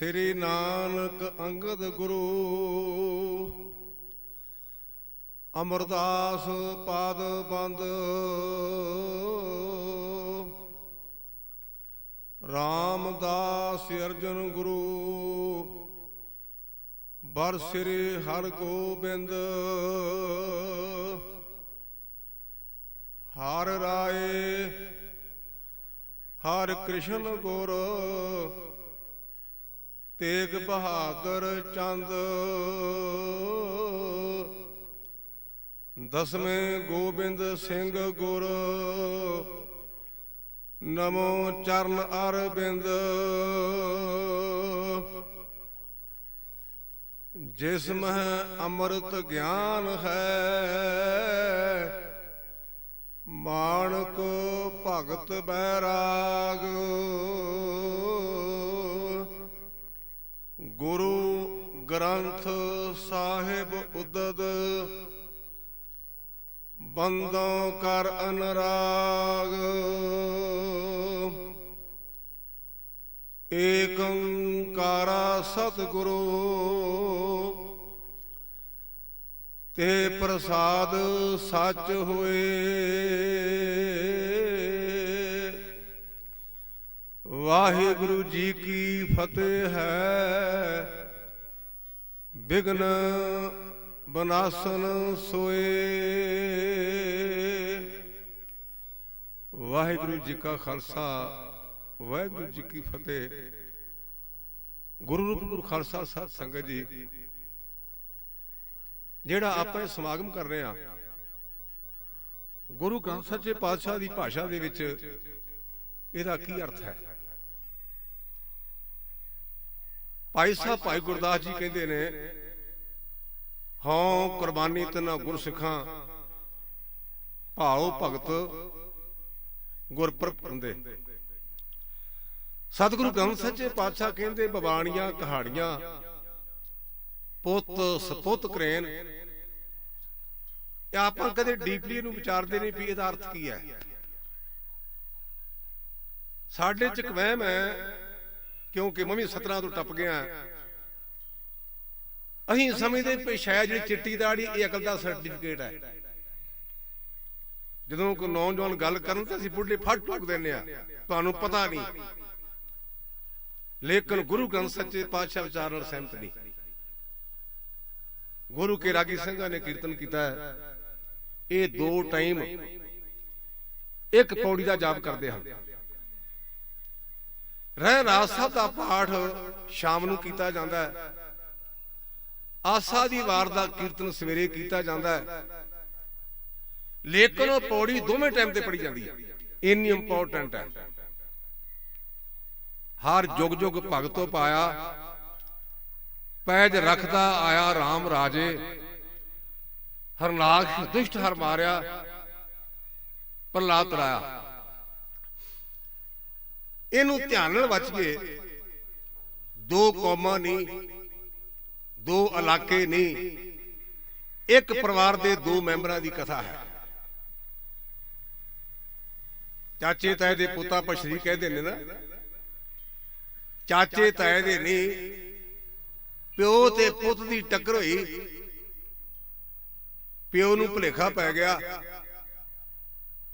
श्री नानक अंगद गुरु अमरदास पाद बंद रामदास अर्जन गुरु बर श्री हर गोबिंद हर राय हर कृष्ण गुर तेग बहादुर चंद दसवें गोबिंद सिंह गुर नमो चरण अरविंद जिसमें अमृत ज्ञान है मानक भगत बैराग गुरु ग्रंथ साहिब उदद बंदों कर अनुराग एकंकारा सतगुरु ते प्रसाद सच हुए वाहिगुरु जी की फतेह है विघ्न बनासन सोए। वाहिगुरु जी का खालसा वाहिगुरु जी की फतेह। गुरु रूप गुरु खालसा साध संगत जी जेड़ा आपां समागम कर रहे हैं गुरु ग्रंथ सच्चे पातशाह की भाषा दे विच इहदा की अर्थ है। भाई साहब भाई गुरदास जी कहते ने हाँ कुर्बानी तना गुर सिखां भाओ भगत गुरपुरब पांदे। सतगुरु ग्रंथ सच्चे पातशाह कहते बवाणियां कहाड़ियां पुत सपुत करेन आप कदे डीपली इहनूं विचारदे नहीं भी इहदा अर्थ की है। साडे च एक वहम है क्योंकि मैं भी 17 तो टप गया असीं समझदे भी शायद जिहड़ी चिट्टी दाड़ी ये अकल दा सर्टिफिकेट है। जदों कोई नौजवान गल करन ते असीं बुढ़े फट ठोक दिंदे आ तुहानूं पता नहीं। लेकिन गुरु ग्रंथ सच्चे पातशाह विचार नाल सहमत नहीं। गुरु के रागी सिंघां ने कीर्तन किया है ये 2 टाइम एक पौड़ी का जाप करते हैं। रहरास साहब का पाठ शाम नूं कीता जांदा है। आसा दी वार दा कीर्तन सवेरे कीता जांदा है। लेकिन वह पौड़ी दोवें टाइम ते पढ़ी जाती है इन्नी इंपोर्टेंट है। हर जुग जुग भगतो पाया पैज रखदा आया राम राजे हरनाक्ष दुष्ट हर मारिया प्रहलाद तराया। इनू ध्यान नाल वच के 2 कौमां नहीं 2 इलाके नहीं एक परिवार के 2 मैंबरां की कथा है। चाचे ताए दे पुत्ता पछरी कहते हैं ना चाचे ताए दे नहीं प्यो ते पुत की टक्कर हुई प्यो नूं भुलेखा पै गया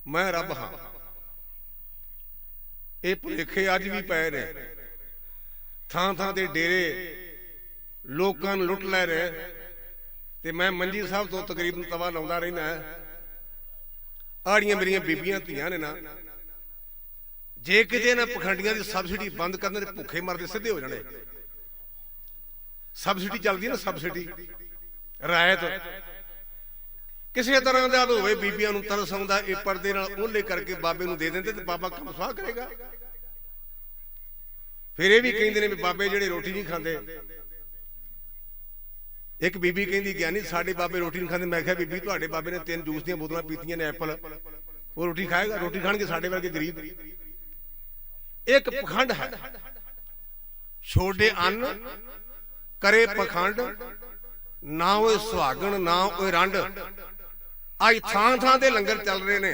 मैं रब हाँ। ये भुलेखे अज भी पै ने थां थां ते डेरे लोकां नूं लुट लै रहे ते मैं मंजी साहब तो तकरीबन तवा लाउंदा रहिंदा है। आड़ियां मेरियां बीबियां धीआं ने ना जे किते ना पखंडियां दी सबसिडी बंद करन ते भुखे मरदे सिद्धे हो जाणे। सबसिडी चलती है ना सबसिडी रायत किसी तरह का होवे बीबियां नूं तरस आउंदा ये पर्दे नाल ओले करके बाबे नूं दे देंदे ते बाबा काम स्वाह करेगा। फिर ये भी कहंदे ने भी बाबे जिहड़े रोटी नहीं खांदे। एक बीबी कहंदी ज्ञानी साडे बाबे रोटी नहीं खांदे। मैं कहा बीबी तुहाडे बाबे ने 3 जूस दी बोतलां पीतीआं ने एप्पल वो रोटी खाएगा? रोटी खाणगे साडे वर्गे गरीब। एक पखंड है छोड़े अन्न करे पखंड ना वो सुहागण ना वो रंड। अज थां थां दे लंगर चल रहे ने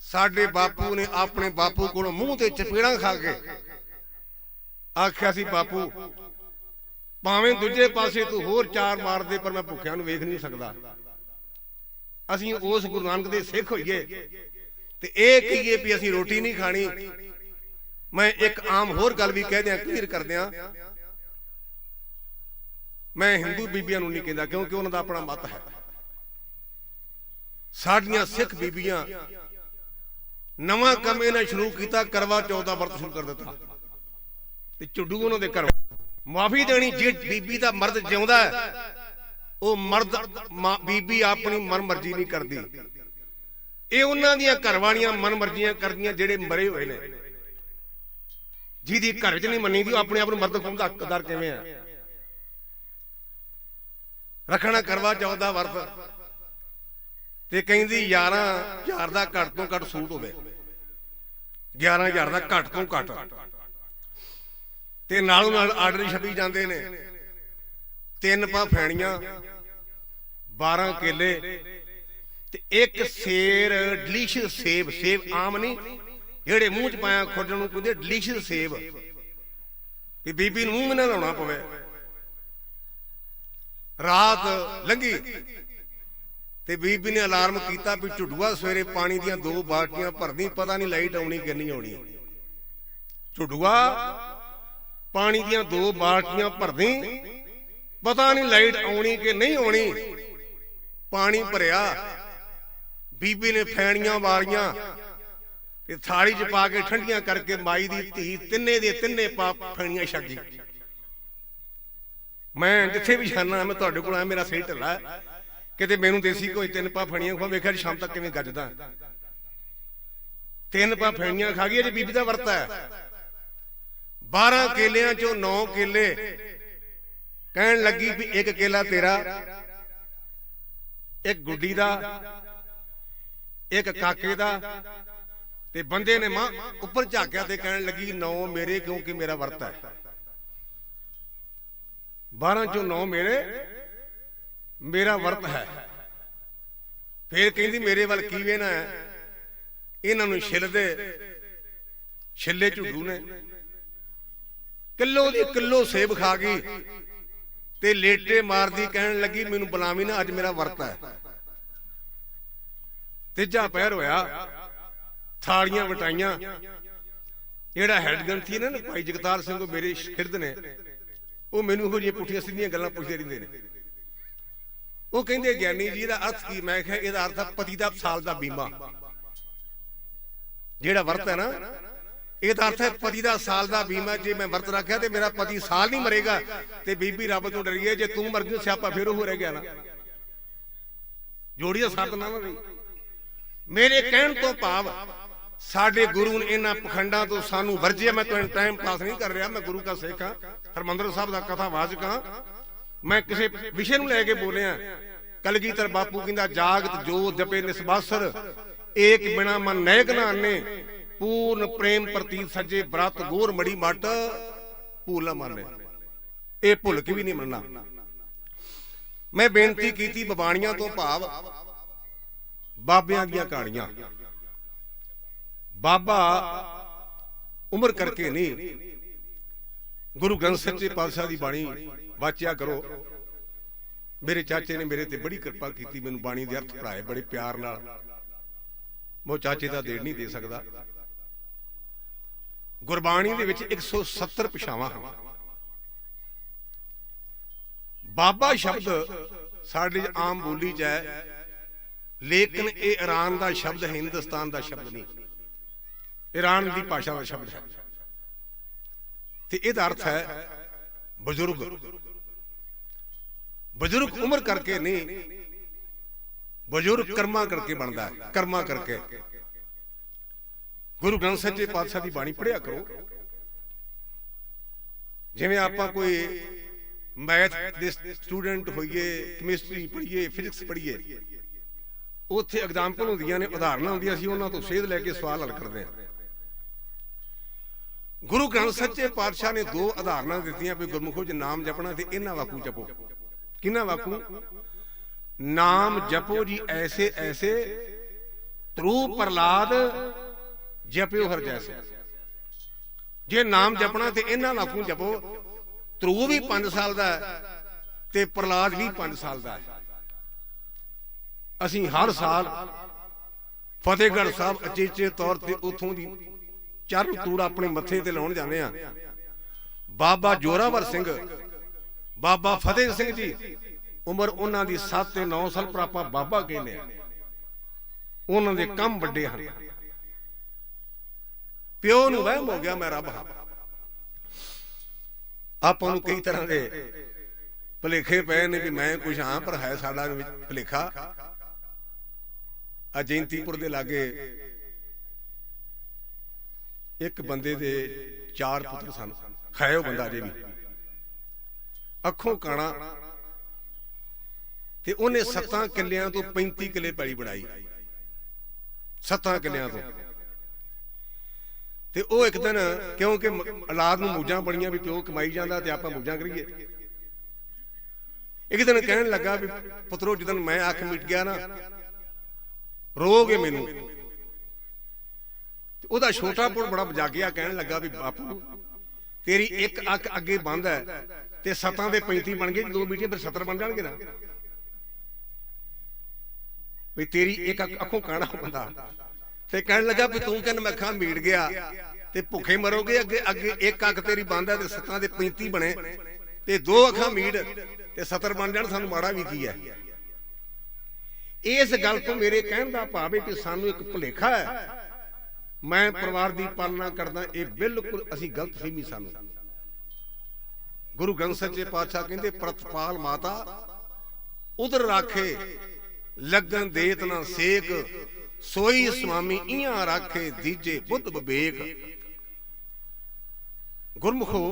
साडे बापू ने अपने बापू को मुंह ते चपेड़ा खा के आख्या सी बापू भावें दूजे पासे तू होर चार मार दे, पर मैं भुखिया नूं वेख नहीं सकदा। असीं उस गुरु नानक दे सिख होइए ते इह कहिए भी असीं रोटी नहीं खानी। मैं एक आम होर गल भी कह दियां, क्लीयर कर दियां, मैं हिंदू बीबियां नूं नहीं कहंदा, क्योंकि उन्हां दा अपना मत है। साडियां सिख बीबियां नवां काम इन्हां शुरू कीता, करवा चौथ दा वर्त शुरू कर दिता ते झुड्डू उन्हां दे घर माफी देनी। जे बीबी दा मर्द जिउंदा है, ਉਹ मर्द बीबी अपनी मन मर्जी नहीं करती। ये उन्हां दियां घरवालियां मन मर्जियां करदियां जेड़े मरे हुए ने, जिहदी घर च नहीं मन्नी दी, अपने आप नूं मर्द कौन दा हकदार किवें है। रखना करवा चौथ दा वर्त ते कहंदी 11,000 दा घट तो घट सूट होवे, 11,000 दा घट तो घट, ते नालों नाल आर्डर छपी जांदे ने। 3 पा फैणियां, 12 केले ते एक सेर डिलीशियस सेब। सेब आम नहीं जेड़े मूँह च पाया खोजण नूं कहंदे, डिलीशियस सेब भी बीबी नूं मूँह ना लाउणा पवे। रात लंघी ते बीबी ने अलार्म कीता भी झुड्डूआ सवेरे पानी दियां 2 बाल्टियां भरदी, पता नहीं लाइट आउणी कि नहीं आउणी। झुड्डूआ पानी दियां 2 बाल्टियां भरदी, पता नहीं लाइट आउणी कि नहीं आउणी। पानी भरिया, बीबी ने फैणियां वालियां ते थाली च पा के ठंडियां करके माई दी धी तिन्ने दे तिन्ने पा फैणियां छक गई। मैं जिथे भी जाना, मैं तुहाडे कोल आया, मेरा सही ढिला है, किते मैनूं देसी कोई 3 पा फैणियां खवा, वेखिया शाम तक किवें गजदा। 3 पा फैणियां खा गई, अजे बीबी दा वर्त है। 12 केलियां चों 9 केले कहन लगी भी 1 केला तेरा, 1 गुड्डी दा, 1 काके दा। ते बंदे ने मां ऊपर झाकिया ते कहन लगी 9 मेरे, क्योंकि मेरा वर्त है। 12 चों 9 मेरे, मेरा वर्त है। फिर कहंदी मेरे वाल की वेना है, इन्हां नूं छिल दे। छिले झुड्डू ने किलो दी किलो सेब खा गई ते लेटे मारदी कहन लगी मैनूं बुलावी ना, अज मेरा वर्त है। तीजा पहर होया, थालियां वटाइयां। जेड़ा हैड ग्रंथी ने ना भाई जगतार सिंह मेरे खिरद ने, वो मैनूं इहो जिहियां पुठियां सीधियां गल्लां पुछदे रहिंदे ने। वो कहंदे ज्ञानी जी दा अर्थ की? मैं कहा इहदा अर्थ है पति दा साल दा बीमा। जेड़ा वर्त है ना, ਇਹਦਾ अर्थ है पति का साल का बीमा। जे मैं वर्त रखा तो मेरा पति साल नहीं मरेगा, तो बीबी रब तो डरी है, जे तू मर गई स्यापा फिर हो रह गया ना, जोड़ी साथ ना रही। मेरे कहण तो भाव साडे गुरु ने इन्हां पखंडां तो सानू वर्जिया। मैं तो टाइम पास नहीं कर रहा, मैं गुरु का सिख हाँ, हरमंदर साहब का कथा वाचक हाँ। मैं किसी विषय नूं लैके बोलिया। कलगीधर बापू कहंदा जागत जो जपे निसबासर, एक बिना मन नैक नाने, पूर्ण प्रेम प्रतीत सजे ब्रत गोर मड़ी मट भूल ना माने। ये भुल के भी नहीं मनना। मैं बेनती की बबाणियां तो भाव बाबियां दियां कहानियां। बाबा उम्र करके नहीं, गुरु ग्रंथ सच्चे पातशाह की बाणी वाचिया करो। मेरे चाचे ने मेरे ते बड़ी कृपा की, मैनूं बाणी दे अर्थ पढ़ाए बड़े प्यार नाल। मैं चाचे का देड़ नहीं दे सकता। गुरबाणी दे विच 170 भाषावां हैं। बाबा शब्द साडे आम बोली च है, लेकिन ये ईरान का शब्द है, हिंदुस्तान का शब्द नहीं, ईरान की भाषा का शब्द है। ते इहदा अर्थ है बुजुर्ग। बुजुर्ग उम्र करके नहीं, बुजुर्ग कर्मा करके बनता है, कर्मा करके। गुरु ग्रंथ सच्चे पातशाह की बाणी पढ़िया करो। जिवें आपां कोई मैथ दे स्टूडेंट होइए, कैमिस्ट्री पढ़िए, फिजिक्स पढ़िए, उत्थे एग्जाम्पल होंदियां ने, उदाहरण होंदियां, असीं उन्हां तों सेध लैके सवाल हल करदे हां। गुरु ग्रंथ सच्चे पातशाह ने 2 उदाहरण दित्तियां भी गुरमुखो च नाम जपना ते इन्हां वाकू जपो। किन्हां वाकू? नाम जपो जी ऐसे ऐसे, ध्रुव प्रहलाद जप्यो हर जैसे। जे नाम जपना तो इन्हां वाकू जपो। ध्रुव भी 5 साल का ते प्रहलाद भी 5 साल का है। असीं हर साल फतेहगढ़ साहब अचेचे तौर पर उतों की चरण तूड़ अपने मत्थे ते लाउण जांदे आ। बाबा जोरावर सिंह, बाबा फतेह सिंह जी, उम्र उन्हां दी 7 ते 9 साल, पर आपां बाबा कहने आ। उन्हां दे काम वड्डे हन। प्यो नूं वहम हो गया मैं रब हां। आपां नूं कई तरह के भुलेखे पे ने कि मैं कुछ हाँ, पर है साडा भुलेखा। जयंतीपुर दे लागे एक बंदे दे 4 पुत्र सन। है वो बंदा अजे भी अखों काणा, ते उन्हें 7 किलियां तो 35 किले पैली बनाई। 7 किलियां तो ते वो एक दिन, क्योंकि औलाद नूं मौजां बड़ियां भी प्यो कमाई जांदा ते आपां मौजां करिए। एक दिन कहण लगा भी पुत्रो, जिदन मैं अख मिट गया ना, रोगे मैनू। ओदा छोटा पुत्र बड़ा जागिया, कहने लगा भी बापू तेरी एक अख अगे बंद है ते 7 दे 35 बन गए, 2 बीटियां फिर 70 बन जाणगे ना। भी तेरी एक अखों काणा बंदा ते कहने लगा भी तू कहना मैं अखा मीट गया ते भुखे मरोगे। अगे अगे एक अख तेरी बंद है ते 7 दे 35 बने ते 2 अखा मीट ते 70 बन जाण, सानू माड़ा भी की है। इस गल तो मेरे कहने का भाव है कि सानू एक भुलेखा है। मैं परिवार की पालना करदा, ये बिल्कुल असी गलत फहमी सानू। गुरु ग्रंथ सच्चे पातशाह कहते प्रतपाल माता उधर राखे, लगन देत ना सेक, सोई स्वामी इयां राखे, दीजे बुद्ध विवेक। गुरमुखो,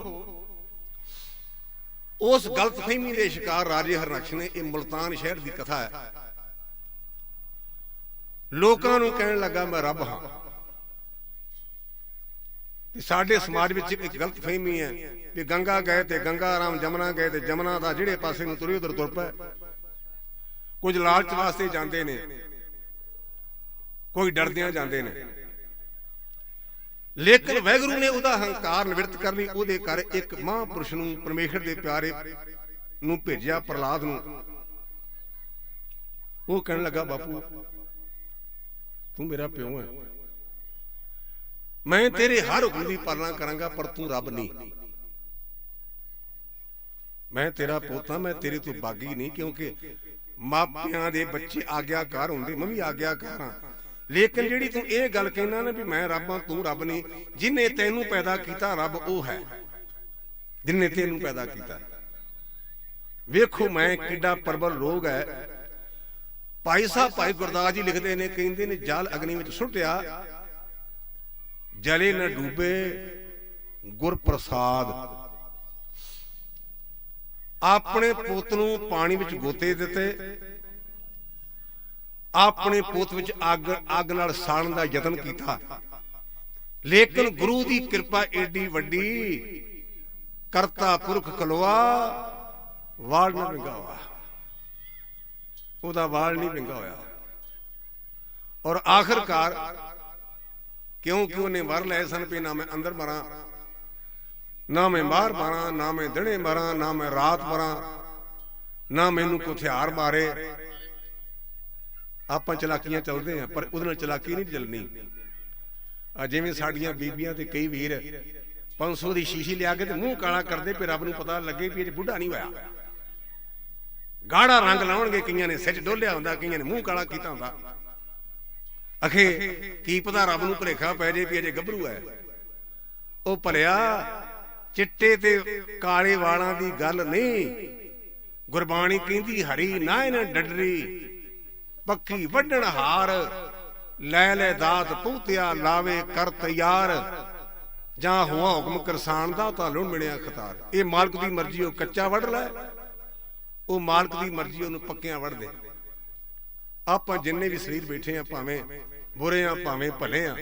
उस गलत फहमी के शिकार राजे हरनक्ष ने, यह मुल्तान शहर की कथा है, लोकां नूं कहण लगा मैं रब हां। साडे समाज में एक गलत फहमी है कि गंगा गए ते गंगा राम, जमुना गए ते जमुना दा जिहड़े पासे नूं तुरे उधर तुर पै। कुछ लालच वास्ते जांदे ने, कोई डरदियां जांदे ने। लेकिन वाहिगुरू ने उहदा हंकार निवृत्त कर लई, उहदे कर एक महापुरुष नूं, परमेश्वर दे प्यारे नूं भेजिया, प्रहलाद नूं। वो कहण लगा बापू तू मेरा प्यो है, मैं तेरे हर हुक्म की पालना करांगा, पर तू रब नहीं। मैं तेरा पोता, मैं तेरे तो बागी नहीं, क्योंकि मापियां दे बच्चे आग्याकार होंदे, मैं भी आग्याकार हां। लेकिन जिहड़ी तू ये गल कहना ना भी मैं रब हां तू रब नहीं, जिन्हें तैनू पैदा किया रब वो है, जिन्हें तैनू पैदा किया। वेखो मैं किड्डा प्रबल रोग है। भाई साहब भाई गुरदास जी लिखते ने, कहते ने जल अग्नि में सुटिया, जले न डूबे गुर प्रसाद। अपने पुत नूं पानी विच गोते दिते, अपने पुत विच अग नाल साड़न दा यतन कीता, लेकिन गुरु दी कृपा एडी वड्डी, करता पुरख कलोआ वाल न विंगावा। ਉਹਦਾ ਵਾਲ नहीं विंगा होया। और आखिरकार क्योंकि उन्हें वर लै सन भी ना मैं अंदर मरा, ना मैं बाहर मारा, ना मैं दिने मरा, ना मैं रात मरा, ना मैनू कोई हथियार मारे। आप चलाकियां चलते हैं, पर उहदे नाल चलाकी नहीं चलनी। जिवें साडियां बीबियां ते कई वीर 500 की शीशी लिया के मूँह काला करते, फिर रब नूं पता लगे भी अजे बुढ़ा नहीं होया। गाढ़ा रंग लाउणगे, कईयां ने सिच डोलिया हुंदा, कईयां ने मूँह काला कीता हुंदा। अखे की पता रब नूं भुलेखा पै जे भी अजे गभरू है। ਉਹ ਭਲਿਆ ਚਿੱਟੇ ਤੇ ਕਾਲੇ ਵਾਲਾਂ ਦੀ ਗੱਲ ਨਹੀਂ, ਗੁਰਬਾਣੀ ਕਹਿੰਦੀ ਹਰੀ ਨਾ ਇਹਨਾਂ ਡੱਡਰੀ, ਪੱਕੀ ਵੱਢਣ ਹਾਰ ਲੈ ਲੈ ਦਾਤ ਪੂਤਿਆ ਲਾਵੇ ਕਰ ਤਿਆਰ, ਜਾਂ ਹੋਆ ਹੁਕਮ ਕਰਸਾਨ ਦਾ ਤਾਂ ਲੁਣ ਮਿਲਿਆ ਖਤਾਰ। ਇਹ ਮਾਲਕ ਦੀ ਮਰਜ਼ੀ, ਉਹ ਕੱਚਾ ਵੱਢ ਲੈ, ਉਹ ਮਾਲਕ ਦੀ ਮਰਜ਼ੀ ਉਹਨੂੰ ਪੱਕਿਆਂ ਵੱਢ ਦੇ। ਆਪਾਂ ਜਿੰਨੇ ਵੀ ਸਰੀਰ ਬੈਠੇ ਆ, ਭਾਵੇਂ ਬੁਰੇ ਆ ਭਾਵੇਂ ਭਲੇ ਆ,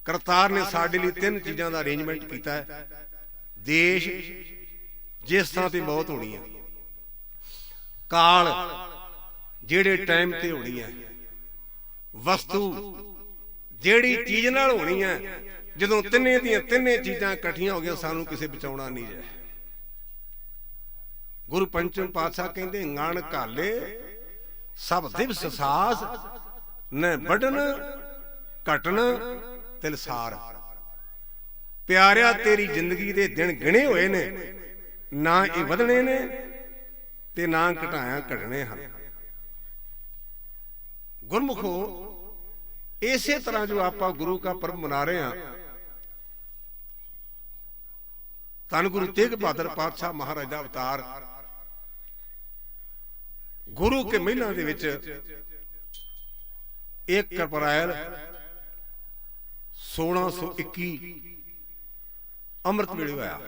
ਕਰਤਾਰ ਨੇ ਸਾਡੇ ਲਈ ਤਿੰਨ ਚੀਜ਼ਾਂ ਦਾ ਅਰੇਂਜਮੈਂਟ ਕੀਤਾ ਹੈ। ਦੇਸ਼ ਜਿਸ ਥਾਂ ਤੇ ਮੌਤ ਹੋਣੀ ਹੈ, ਕਾਲ ਜਿਹੜੇ ਟਾਈਮ ਤੇ ਹੋਣੀ ਹੈ, ਵਸਤੂ ਜਿਹੜੀ ਚੀਜ਼ ਨਾਲ ਹੋਣੀ ਹੈ, ਜਦੋਂ ਤਿੰਨੇ ਦੀਆਂ ਤਿੰਨੇ ਚੀਜ਼ਾਂ ਇਕੱਠੀਆਂ ਹੋ ਗਈਆਂ, ਸਾਨੂੰ ਕਿਸੇ ਬਚਾਉਣਾ ਨਹੀਂ ਹੈ। ਗੁਰੂ ਪੰਚਮ ਪਾਤਸ਼ਾਹ ਕਹਿੰਦੇ ngਣ ਘਾਲੇ ਸਭ ਦਿਵਸ ਸਾਸ ਨ ਵੱਢਣ ਘਟਣ ਤਿਲਸਾਰ। ਪਿਆਰਿਆ ਤੇਰੀ ਜ਼ਿੰਦਗੀ ਦੇ ਦਿਨ ਗਿਣੇ ਹੋਏ ਨੇ, ਨਾ ਇਹ ਵਧਣੇ ਨੇ ਤੇ ਨਾ ਘਟਾਇਆ ਘਟਣੇ ਹਨ। ਗੁਰਮੁਖੋ ਇਸੇ ਤਰ੍ਹਾਂ ਜੋ ਆਪਾਂ ਗੁਰੂ का पर्व मना रहे हैं, ਧੰਨ ਗੁਰੂ ਤੇਗ ਬਹਾਦਰ ਪਾਤਸ਼ਾਹ ਮਹਾਰਾਜ ਦਾ ਅਵਤਾਰ ਗੁਰੂ ਕੇ ਮਹਿਲਾਂ ਦੇ ਵਿੱਚ 1 ਅਪ੍ਰੈਲ 1621 ਅੰਮ੍ਰਿਤ ਵੇਲੇ ਹੋਇਆ।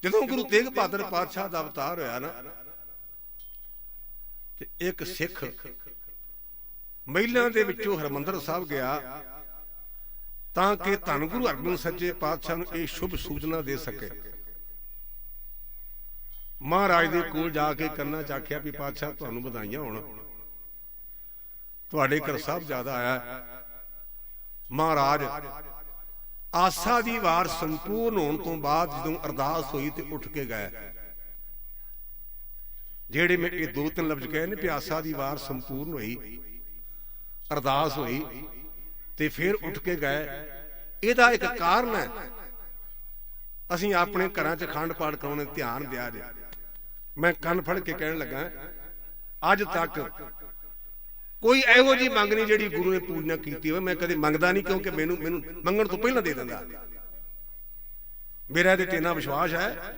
ਜਦੋਂ ਗੁਰੂ ਤੇਗ ਬਹਾਦਰ ਪਾਤਸ਼ਾਹ ਦਾ ਅਵਤਾਰ ਹੋਇਆ ਨਾ, ਤੇ ਇੱਕ ਸਿੱਖ ਮਹਿਲਾਂ ਦੇ ਵਿੱਚੋਂ ਹਰਮੰਦਰ ਸਾਹਿਬ ਗਿਆ ਤਾਂ ਕਿ ਧੰਨ ਗੁਰੂ ਅਰਜਨ ਸੱਚੇ ਪਾਤਸ਼ਾਹ ਨੂੰ ਇਹ ਸ਼ੁਭ ਸੂਚਨਾ ਦੇ ਸਕੇ। ਮਹਾਰਾਜ ਦੇ ਕੋਲ ਜਾ ਕੇ ਕੰਨਾਂ ਚ ਆਖਿਆ ਵੀ ਪਾਤਸ਼ਾਹ ਤੁਹਾਨੂੰ ਵਧਾਈਆਂ ਹੋਣ, ਤੁਹਾਡੇ ਘਰ ਸਾਹਿਬਜ਼ਾਦਾ ਆਇਆ। ਮਹਾਰਾਜ ਆਸਾ ਦੀ ਵਾਰ ਸੰਪੂਰਨ ਹੋਣ ਤੋਂ ਬਾਅਦ ਜਦੋਂ ਅਰਦਾਸ ਹੋਈ ਤੇ ਉੱਠ ਕੇ ਗਏ। ਜਿਹੜੇ ਮੈਂ ਇਹ 2-3 ਲਫ਼ਜ਼ ਕਹੇ ਨੇ, ਪਿਆਸਾ ਦੀ ਵਾਰ ਸੰਪੂਰਨ ਹੋਈ, ਅਰਦਾਸ ਹੋਈ ਤੇ ਫਿਰ ਉੱਠ ਕੇ ਗਏ। ਇਹਦਾ ਇੱਕ ਕਾਰਨ ਹੈ, ਅਸੀਂ ਆਪਣੇ ਘਰਾਂ 'ਚ ਅਖੰਡ ਪਾਠ ਕਰਾਉਣੇ ਧਿਆਨ ਦਿਆ ਜੇ। ਮੈਂ ਕੰਨ ਫੜ ਕੇ ਕਹਿਣ ਲੱਗਾ, ਅੱਜ ਤੱਕ ਕੋਈ ਇਹੋ ਜਿਹੀ ਮੰਗ ਨਹੀਂ ਜਿਹੜੀ ਗੁਰੂ ਨੇ ਪੂਰੀਆਂ ਕੀਤੀ ਹੋਵੇ। ਮੈਂ ਕਦੇ ਮੰਗਦਾ ਨਹੀਂ, ਕਿਉਂਕਿ ਮੈਨੂੰ ਮੰਗਣ ਤੋਂ ਪਹਿਲਾਂ ਦੇ ਦਿੰਦਾ। ਮੇਰਾ ਇਹਦੇ ਤੇ ਇੰਨਾ ਵਿਸ਼ਵਾਸ ਹੈ।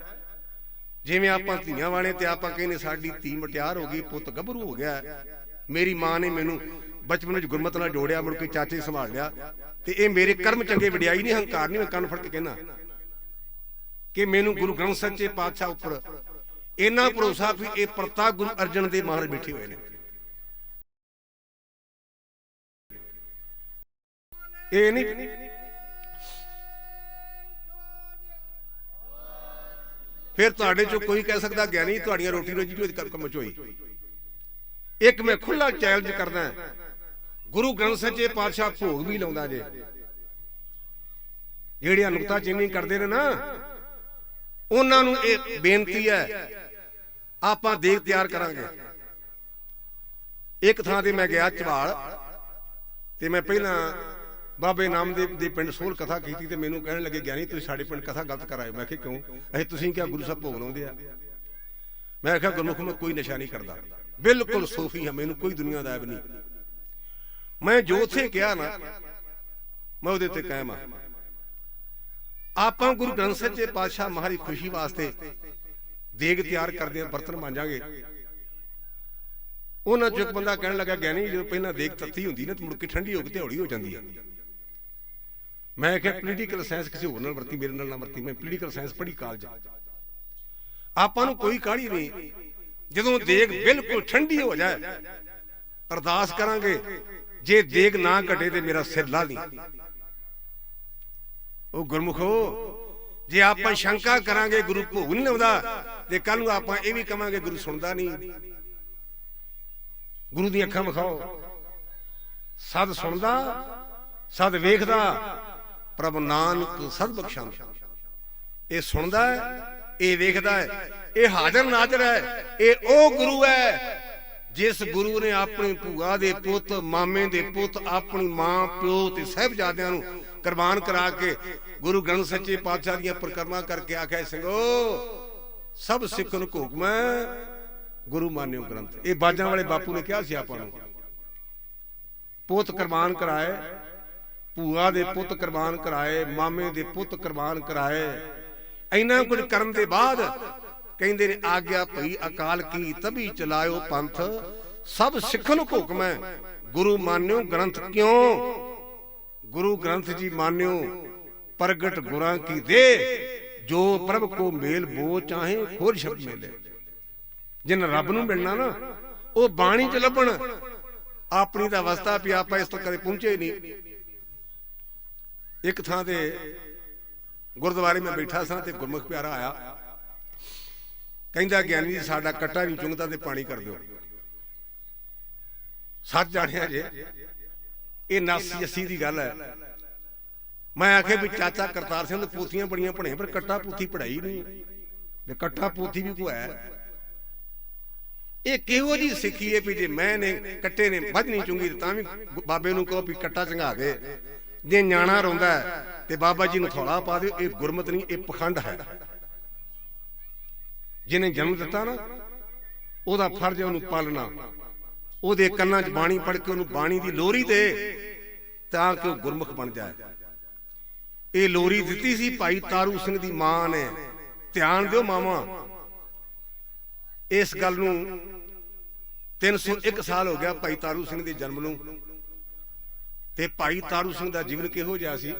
ਜਿਵੇਂ ਆਪਾਂ ਧੀਆਂ ਵਾਲੇ ਤੇ ਆਪਾਂ ਕਹਿੰਦੇ ਸਾਡੀ ਧੀ ਮਟਿਆਰ ਹੋ ਗਈ, ਪੁੱਤ ਗੱਭਰੂ ਹੋ ਗਿਆ। ਮੇਰੀ ਮਾਂ ਨੇ ਮੈਨੂੰ ਬਚਪਨ ਵਿੱਚ ਗੁਰਮਤ ਨਾਲ ਜੋੜਿਆ, ਮੁੜ ਕੇ ਚਾਚੇ ਸੰਭਾਲ ਲਿਆ, ਤੇ ਇਹ ਮੇਰੇ ਕਰਮ ਚੰਗੇ, ਵਡਿਆਈ ਨਹੀਂ, ਹੰਕਾਰ ਨਹੀਂ। ਮੈਂ ਕੰਨ ਫੜ ਕੇ ਕਹਿਣਾ ਕਿ ਮੈਨੂੰ ਗੁਰੂ ਗ੍ਰੰਥ ਸੱਚੇ ਪਾਤਸ਼ਾਹ ਉੱਪਰ ਇੰਨਾ ਭਰੋਸਾ ਵੀ ਇਹ ਪ੍ਰਤਾਪ ਗੁਰੂ ਅਰਜਨ ਦੇਵ ਮਹਾਰਾਜ ਬੈਠੇ ਹੋਏ ਨੇ। ਇਹ ਨਹੀਂ ਫਿਰ ਤੁਹਾਡੇ ਚੋਂ ਕੋਈ ਕਹਿ ਸਕਦਾ ਗਿਆਨੀ ਤੁਹਾਡੀਆਂ ਰੋਟੀ ਰੋਜੀ ਦੀ ਕੰਮ ਚ ਹੋਈ। ਇੱਕ ਮੈਂ ਖੁੱਲਾ ਚੈਲੰਜ ਕਰਦਾ, ਗੁਰੂ ਗ੍ਰੰਥ ਸੱਚੇ ਪਾਤਸ਼ਾਹ ਭੋਗ ਵੀ ਲਾਉਂਦਾ ਜੇ। ਜਿਹੜੀਆਂ ਨੁਕਤਾ ਚੀਨੀ ਕਰਦੇ ਨੇ ਨਾ, ਉਹਨਾਂ ਨੂੰ ਇਹ ਬੇਨਤੀ ਹੈ, ਆਪਾਂ ਦੇਗ ਤਿਆਰ ਕਰਾਂਗੇ। ਇੱਕ ਥਾਂ ਤੇ ਮੈਂ ਗਿਆ ਝਵਾਲ, ਤੇ ਮੈਂ ਪਹਿਲਾਂ ਬਾਬੇ ਨਾਮਦੇਵ ਦੇ ਪਿੰਡ ਸੋਲ ਕਥਾ ਕੀਤੀ, ਤੇ ਮੈਨੂੰ ਕਹਿਣ ਲੱਗੇ ਗਿਆਨੀ ਤੁਸੀਂ ਸਾਡੇ ਪਿੰਡ ਕਥਾ ਗਲਤ ਕਰਾਏ। ਮੈਂ ਕਿਹਾ ਕਿਉਂ? ਅਸੀਂ ਤੁਸੀਂ ਕਿਹਾ ਗੁਰੂ ਸਾਹਿਬ ਭੋਗ ਲਾਉਂਦੇ ਆ। ਮੈਂ ਕਿਹਾ ਗੁਰਮੁਖ ਮੈਂ ਕੋਈ ਨਸ਼ਾ ਨਹੀਂ ਕਰਦਾ, ਬਿਲਕੁਲ ਸੂਫੀ ਹਾਂ, ਮੈਨੂੰ ਕੋਈ ਦੁਨੀਆ ਦਾ ਐਬ ਨਹੀਂ। ਮੈਂ ਜੋ ਉੱਥੇ ਕਿਹਾ ਨਾ, ਮੈਂ ਉਹਦੇ ਤੇ ਕਾਇਮ ਆ। ਆਪਾਂ ਗੁਰੂ ਗ੍ਰੰਥ ਸੱਚੇ ਪਾਤਸ਼ਾਹ ਮਹਾਰਾਜ ਦੀ ਖੁਸ਼ੀ ਵਾਸਤੇ ਦੇਗ ਤਿਆਰ ਕਰਦੇ ਆ, ਬਰਤਨ ਮਾਂਜਾਂਗੇ। ਉਹਨਾਂ ਚੋਂ ਇੱਕ ਬੰਦਾ ਕਹਿਣ ਲੱਗਾ ਗਿਆਨੀ ਜਦੋਂ ਪਹਿਲਾਂ ਦੇਗ ਤੱਤੀ ਹੁੰਦੀ ਨਾ, ਤੇ ਮੁੜ ਕੇ ਠੰਡੀ ਹੋ ਕੇ ਤੇ ਹੌਲੀ ਹੋ ਜਾਂਦੀ ਹੈ। ਮੈਂ ਕਿਹਾ ਪੋਲੀਟੀਕਲ ਸਾਇੰਸ ਕਿਸੇ ਹੋਰ ਨਾਲ ਵਰਤੀ, ਮੇਰੇ ਨਾਲ ਨਾ ਵਰਤੀ। ਮੈਂ ਪੋਲੀਟੀਕਲ ਸਾਇੰਸ ਪੜ੍ਹੀ ਕਾਲਜ। ਆਪਾਂ ਨੂੰ ਕੋਈ ਕਾਹਲੀ ਨਹੀਂ, ਜਦੋਂ ਦੇਗ ਬਿਲਕੁਲ ਠੰਡੀ ਹੋ ਜਾਏ ਅਰਦਾਸ ਕਰਾਂਗੇ, ਜੇ ਦੇਗ ਨਾ ਘਟੇ ਤੇ ਮੇਰਾ ਸਿਰ ਲਾ ਲਈ। ਉਹ ਗੁਰਮੁਖੋ, ਜੇ ਆਪਾਂ ਸ਼ੰਕਾ ਕਰਾਂਗੇ ਗੁਰੂ ਭੋਗ ਨਹੀਂ ਲਾਉਂਦਾ, ਤੇ ਕੱਲ ਨੂੰ ਆਪਾਂ ਇਹ ਵੀ ਕਵਾਂਗੇ ਗੁਰੂ ਸੁਣਦਾ ਨਹੀਂ। ਗੁਰੂ ਦੀਆਂ ਅੱਖਾਂ ਵਿਖਾਓ, ਸਦ ਸੁਣਦਾ ਸਦ ਵੇਖਦਾ, ਪ੍ਰਭੂ ਨਾਨਕ ਸਦ ਬਖਸ਼ਾਂਦਾ। ਇਹ ਸੁਣਦਾ ਹੈ, ਇਹ ਵੇਖਦਾ ਹੈ, ਇਹ ਹਾਜ਼ਰ ਨਾਜ਼ਰ ਹੈ। ਇਹ ਉਹ ਗੁਰੂ ਹੈ ਜਿਸ ਗੁਰੂ ਨੇ ਆਪਣੀ ਭੂਆ ਦੇ ਪੁੱਤ, ਮਾਮੇ ਦੇ ਪੁੱਤ, ਆਪਣੀ ਮਾਂ ਪਿਓ ਤੇ ਸਾਹਿਬਜ਼ਾਦਿਆਂ ਨੂੰ ਕੁਰਬਾਨ ਕਰਾ ਕੇ ਗੁਰੂ ਗ੍ਰੰਥ ਸੱਚੇ ਪਾਤਸ਼ਾਹ ਦੀਆਂ ਪਰਿਕਰਮਾ ਕਰਕੇ ਆਖਿਆ, ਸਿੰਘੋ ਸਭ ਸਿੱਖਾਂ ਨੂੰ ਹੁਕਮ ਹੈ ਗੁਰੂ ਮਾਨਿਓ ਗ੍ਰੰਥ। ਇਹ ਬਾਜਾਂ ਵਾਲੇ ਬਾਪੂ ਨੇ ਕਿਹਾ ਸੀ ਆਪਾਂ ਨੂੰ, ਪੁੱਤ ਕੁਰਬਾਨ ਕਰਾਏ, ਭੂਆ ਦੇ ਪੁੱਤ ਕੁਰਬਾਨ ਕਰਾਏ, ਮਾਮੇ ਦੇ ਪੁੱਤ ਕੁਰਬਾਨ ਕਰਾਏ। ਇੰਨਾ ਕੁਝ ਕਰਨ ਦੇ ਬਾਅਦ ਕਹਿੰਦੇ ਨੇ ਆਗਿਆ ਭਈ ਅਕਾਲ ਕੀ ਤਭੀ ਚਲਾਇਓ ਪੰਥ, ਸਭ ਸਿੱਖਾਂ ਨੂੰ ਹੁਕਮ ਹੈ ਗੁਰੂ ਮਾਨਿਓ ਗ੍ਰੰਥ। ਕਿਉਂ? ਗੁਰੂ ਗ੍ਰੰਥ ਜੀ ਮਾਨਿਓ ਪ੍ਰਗਟ ਗੁਰਾਂ ਕੀ ਦੇ, ਜੋ ਪ੍ਰਭ ਕੋ ਮੇਲ ਬੋ ਚਾਹੇ ਖੋਰ ਸ਼ਬਦ ਮੇਲੇ। ਜਿਨ ਰੱਬ ਨੂੰ ਮਿਲਣਾ ਨਾ, ਉਹ ਬਾਣੀ ਚ ਲੱਭਣ। ਆਪਣੀ ਤਾਂ ਅਵਸਥਾ ਵੀ ਆਪਾਂ ਇਸ ਤੋਂ ਕਦੇ ਪਹੁੰਚੇ ਨਹੀਂ। ਇੱਕ ਥਾਂ ਤੇ ਗੁਰਦੁਆਰੇ ਮੈਂ ਬੈਠਾ ਸਾਂ, ਤੇ ਗੁਰਮੁਖ ਪਿਆਰਾ ਆਇਆ, ਕਹਿੰਦਾ ਗਿਆਨੀ ਜੀ ਸਾਡਾ ਕੱਟਾ ਨਹੀਂ ਚੁੰਗਦਾ ਤੇ ਪਾਣੀ ਕਰ ਦਿਓ। ਸੱਚ ਜਾਣਿਆ ਜੇ ਇਹ 89-80 ਦੀ ਗੱਲ ਹੈ। ਮੈਂ ਆਖਿਆ ਵੀ ਚਾਚਾ ਕਰਤਾਰ ਸਿੰਘ ਦੀ ਪੋਥੀਆਂ ਬੜੀਆਂ ਪੜ੍ਹੀਆਂ ਪਰ ਕੱਟਾ ਪੋਥੀ ਪੜ੍ਹਾਈ ਨਹੀਂ, ਤੇ ਕੱਟਾ ਪੋਥੀ ਵੀ ਕੋਈ ਹੈ। ਇਹ ਕਿਹੋ ਜੀ ਸਿੱਖੀ ਹੈ ਵੀ ਜੇ ਮੈਂ ਨੇ ਕੱਟੇ ਨੇ ਵੱਧ ਨਹੀਂ ਚੁੰਗੀ ਤਾਂ ਵੀ ਬਾਬੇ ਨੂੰ ਕਹੋ ਵੀ ਕੱਟਾ ਚੰਗਾ ਦੇ। ਜੇ ਨਿਆਣਾ ਰੋਂਦਾ ਤੇ ਬਾਬਾ ਜੀ ਨੂੰ ਥੋੜਾ ਪਾ ਦਿਓ। ਇਹ ਗੁਰਮਤ ਨਹੀਂ, ਇਹ ਪਖੰਡ ਹੈ। ਜਿਹਨੇ ਜਨਮ ਦਿੱਤਾ ਨਾ ਉਹਦਾ ਫਰਜ਼ ਹੈ ਉਹਨੂੰ ਪਾਲਣਾ, ਉਹਦੇ ਕੰਨਾਂ 'ਚ ਬਾਣੀ ਪੜ੍ਹ ਕੇ ਉਹਨੂੰ ਬਾਣੀ ਦੀ ਲੋਰੀ ਦੇ ਤਾਂ ਕਿ ਉਹ ਗੁਰਮੁਖ ਬਣ ਜਾਏ। ਇਹ ਲੋਰੀ ਦਿੱਤੀ ਸੀ ਭਾਈ ਤਾਰੂ ਸਿੰਘ ਦੀ ਮਾਂ ਨੇ। ਧਿਆਨ ਦਿਓ ਮਾਵਾਂ, ਇਸ ਗੱਲ ਨੂੰ 301 ਸਾਲ ਹੋ ਗਿਆ ਭਾਈ ਤਾਰੂ ਸਿੰਘ ਦੇ ਜਨਮ ਨੂੰ। ਤੇ ਭਾਈ ਤਾਰੂ ਸਿੰਘ ਦਾ ਜੀਵਨ ਕਿਹੋ ਜਿਹਾ ਸੀ?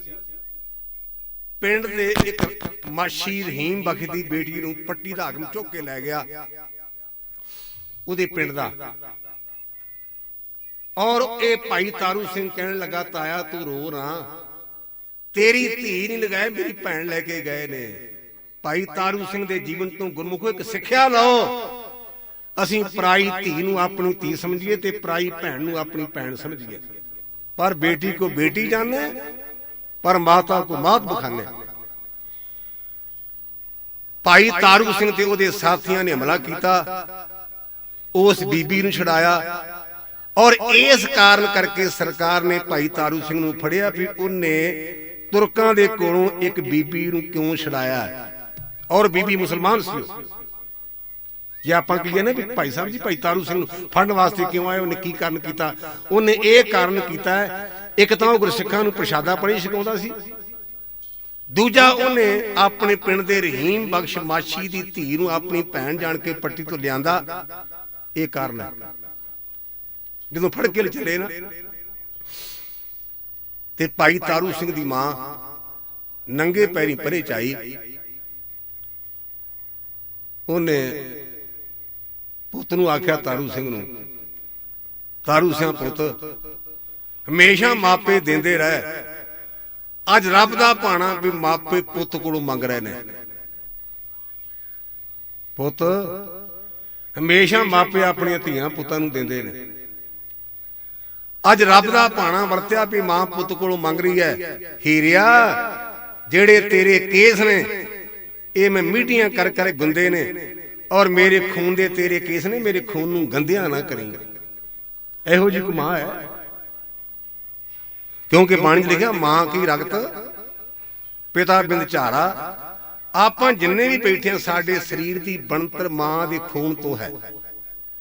ਪਿੰਡ ਦੇ ਇੱਕ ਮਾਸ਼ੀ ਰਹੀਮ ਬਖਸ਼ ਦੀ ਬੇਟੀ ਨੂੰ ਪੱਟੀ ਦਾ ਹਾਕਮ ਚੁੱਕ ਕੇ ਲੈ ਗਿਆ ਉਹਦੇ ਪਿੰਡ ਦਾ। ਔਰ ਇਹ ਭਾਈ ਤਾਰੂ ਸਿੰਘ ਕਹਿਣ ਲੱਗਾ ਤਾਇਆ ਤੂੰ ਰੋ ਨਾ, ਤੇਰੀ ਧੀ ਨਹੀਂ ਲਗਾਏ ਮੇਰੀ ਭੈਣ ਲੈ ਕੇ ਗਏ ਨੇ। ਭਾਈ ਤਾਰੂ ਸਿੰਘ ਦੇ ਜੀਵਨ ਤੋਂ ਗੁਰਮੁਖੋ ਇੱਕ ਸਿੱਖਿਆ ਲਓ। ਅਸੀਂ ਪਰਾਈ ਧੀ ਨੂੰ ਆਪਣੀ ਧੀ ਸਮਝੀਏ ਤੇ ਪਰਾਈ ਭੈਣ ਨੂੰ ਆਪਣੀ ਭੈਣ ਸਮਝੀਏ। ਪਰ बेटी को बेटी जाने पर माता को मात बखाने। भाई तारू सिंह ते ओदे साथियां ने हमला किया, उस बीबी नूं छुड़ाया और इस कारण करके सरकार ने भाई तारू सिंह नूं फड़िया भी उन्ने तुरकां दे कोलों एक बीबी नूं क्यों छुड़ाया और बीबी मुसलमान सी। जे आपां कहीए ना भी भाई साहब जी भाई तारू सिंह फड़न वास्ते क्यों आए, उन्हें की कारण किया? उन्हें यह कारण किया है, एक तो गुरसिखां नूं प्रशादा पाणी छकाउंदा सी, दूजा उन्हें अपने पिंड दे रहीम बख्श माछी दी धी नूं अपनी भैन जान के पट्टी तो लियांदा। ये कारण है। जदों फड़ के चले ना ते भाई तारू सिंह दी मां नंगे पैरी परे चाई, उन्हें पुत नूं आख्या तारू सिंह नूं, तारू सिंह पुत हमेशा मापे देंदे रह, अज रब दा भाणा भी मापे पुत कोलों मंग रहे ने। पुत हमेशा मापे अपनी धीआं पुत्तां नूं देंदे ने, अज रब दा भाणा वरत्या भी मां पुत कोलों मंग रही है। हीरिया जेड़े तेरे केस ने ये मैं मीटियां कर कर गुंदे ने और मेरे खून दे तेरे केस ने, मेरे खून नूं गंदिया ना करी। इहो जी मां है, क्योंकि बाणी लिखा मां की रगत पिता बिंद झारा। आपां जिन्ने भी बैठे हैं साडे शरीर की बनतर मां दे खून तो है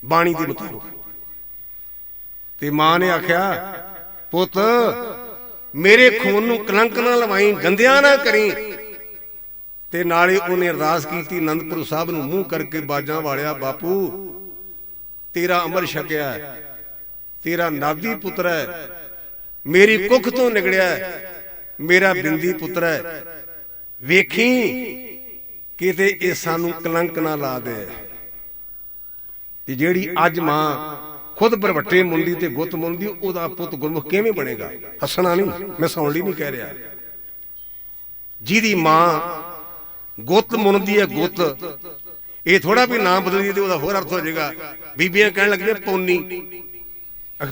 बाणी दे मुताबिक। ते मां ने आख्या पुत मेरे खून नूं कलंक ना लवाई, गंदिया ना करी। ते नाले उन्हें अरदास की आनंदपुर साहब नूं मूंह करके बाजां वालिया, बापू तेरा अमर छकिया, तेरा नादी पुत्र है, मेरी कुख तो निकलिया, मेरा बिंदी पुत्र है, वेखी किते ये सानू कलंक ना ला दे। ते जेड़ी अज मां खुद बरवट्टे मुंडी ते गुत मुंडी, ओदा पुत गुरमुख किवें बनेगा? हसना नहीं, मैं सौण लई नहीं कह रहा। जिहदी मां गुत मुनदी है, गुत ये थोड़ा भी नाम बदल दिए होर अर्थ हो जाएगा। बीबियां कहने लग जाए पौनी,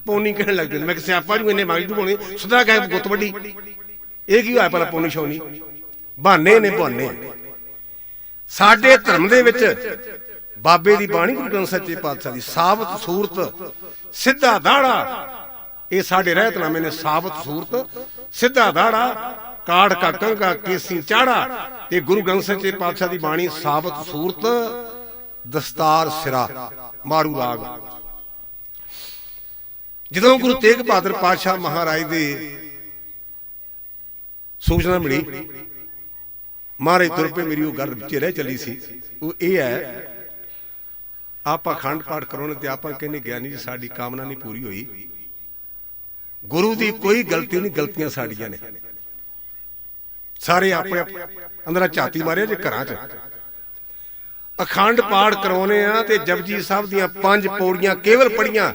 पौनी कहने लग जाए। मैं स्यापा जू इन्हें मांगी ढूंढी सदा कह गुत वड्डी, ये की होया भला पौनी छौनी? बहाने ने बहाने। साडे धर्म दे विच बाबे दी बाणी गुरु ग्रंथ सच्चे पातशाह दी साबत सूरत सीधा दाड़ा, ये साडे रहतनामे ने साबत सूरत सीधा दाड़ा काड़ का कंगा केसी चाड़ा। ये गुरु ग्रंथ सच्चे पातशाह दी बाणी साबत सूरत दस्तार सिरा मारू राग। जदों गुरु तेग बहादुर पातशाह महाराज दे सूचना मिली, महाराज तुर पे मेरी वो गल विच रह चली सी। वो ये है आप अखंड पाठ करो ते आप कहने ज्ञानी जी साडी कामना नहीं पूरी हुई। गुरु दी कोई गलती नहीं, गलतियां साडियां ने। सारे अपने अंदर झाती मारे जे घरां च अखंड पाठ करवाने आ ते जपजी साहब दियां 5 पौड़ियां केवल पढ़ियां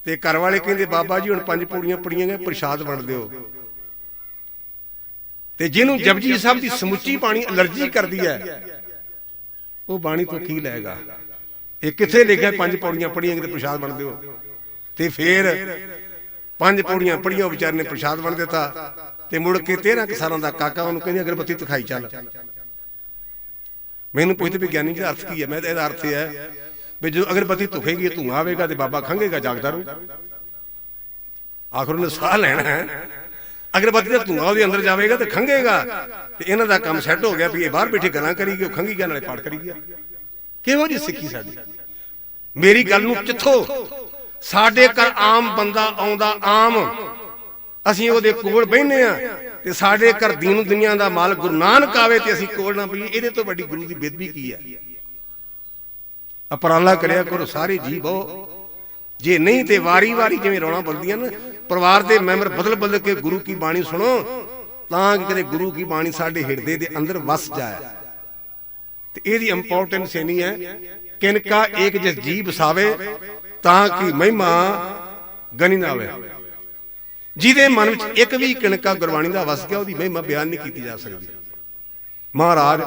ते घर वाले कहंदे बाबा जी हुण 5 पौड़ियां पढ़ियां गए प्रसाद वंड दिओ। ते जिन्हों जपजी साहब दी समुची बाणी एलर्जी करदी है वो बाणी तो की लेगा? ये किथे लिखा 5 पौड़ियां पढ़ियां ते प्रसाद वंड दिओ? ते फिर 5 ਪੌੜੀਆਂ ਪੜੀਆਂ, ਉਹ ਵਿਚਾਰੇ ਨੇ ਪ੍ਰਸ਼ਾਦ ਬਣ ਦਿੱਤਾ ਤੇ ਮੁੜ ਕੇ 13 ਸਾਲਾਂ ਦਾ ਕਾਕਾ ਉਹਨੂੰ ਕਹਿੰਦੀ ਅਗਰਬੱਤੀ ਦਿਖਾਈ ਚੱਲ। ਮੈਨੂੰ ਪੁੱਛਦੇ ਵੀ ਗਿਆਨੀ ਜੀ ਅਰਥ ਕੀ ਹੈ? ਮੈਂ ਇਹਦਾ ਅਰਥ ਇਹ ਹੈ ਵੀ ਜਦੋਂ ਅਗਰਬੱਤੀ ਧੁਖੇਗੀ, ਧੂੰਆਂ ਆਵੇਗਾ ਤੇ ਬਾਬਾ ਖੰਘੇਗਾ, ਜਾਗਦਾ ਰਹੂ। ਆਖਰ ਉਹਨੇ ਸਾਹ ਲੈਣਾ ਹੈ, ਅਗਰਬੱਤੀ ਦਾ ਧੂੰਆਂ ਉਹਦੇ ਅੰਦਰ ਜਾਵੇਗਾ ਤੇ ਖੰਘੇਗਾ, ਤੇ ਇਹਨਾਂ ਦਾ ਕੰਮ ਸੈੱਟ ਹੋ ਗਿਆ ਵੀ ਇਹ ਬਾਹਰ ਬੈਠੇ ਗੱਲਾਂ ਕਰੀ ਗਏ, ਉਹ ਖੰਘੀ ਗਿਆ ਨਾਲੇ ਪਾਠ ਕਰੀ ਗਿਆ। ਕਿਹੋ ਜਿਹੀ ਸਿੱਖੀ ਸਾਡੀ। ਮੇਰੀ ਗੱਲ ਨੂੰ ਕਿੱਥੋਂ ਸਾਡੇ ਘਰ ਆਮ ਬੰਦਾ ਆਉਂਦਾ, ਆਮ ਅਸੀਂ ਉਹਦੇ ਕੋਲ ਬਹਿੰਦੇ ਆ ਤੇ ਸਾਡੇ ਘਰ ਦੀਨ ਦੁਨੀਆ ਦਾ ਮਾਲਕ ਗੁਰੂ ਨਾਨਕ ਆਵੇ ਤੇ ਅਸੀਂ ਕੋਲ ਨਾ ਬਈਏ। ਇਹਦੇ ਤੋਂ ਵੱਡੀ ਗੁਰੂ ਦੀ ਬੇਦਬੀ ਕੀ ਹੈ? ਉਪਰਾਲਾ ਕਰਿਆ ਕਰੋ ਸਾਰੇ ਜੀ ਬਹੁ, ਜੇ ਨਹੀਂ ਤੇ ਵਾਰੀ ਵਾਰੀ ਜਿਵੇਂ ਰੌਣਾ ਬੋਲਦੀਆਂ ਨਾ, ਪਰਿਵਾਰ ਦੇ ਮੈਂਬਰ ਬਦਲ ਬਦਲ ਕੇ ਗੁਰੂ ਕੀ ਬਾਣੀ ਸੁਣੋ, ਤਾਂ ਕਿ ਕਦੇ ਗੁਰੂ ਕੀ ਬਾਣੀ ਸਾਡੇ ਹਿਰਦੇ ਦੇ ਅੰਦਰ ਵਸ ਜਾਏ। ਤੇ ਇਹਦੀ ਇੰਪੋਰਟੈਂਸ ਨਹੀਂ ਹੈ ਕਿਨਕਾ ਏਕ ਜਿਸ ਜੀ ਬਸਾਵੇ ਤਾਂ ਕਿ ਮਹਿਮਾ ਗਣੀ ਨਾ ਹੋਵੇ। ਜਿਹਦੇ ਮਨ ਵਿੱਚ ਇੱਕ ਵੀ ਕਿਣਕਾ ਗੁਰਬਾਣੀ ਦਾ ਵਸ ਗਿਆ, ਉਹਦੀ ਮਹਿਮਾ ਬਿਆਨ ਨਹੀਂ ਕੀਤੀ ਜਾ ਸਕਦੀ। ਮਹਾਰਾਜ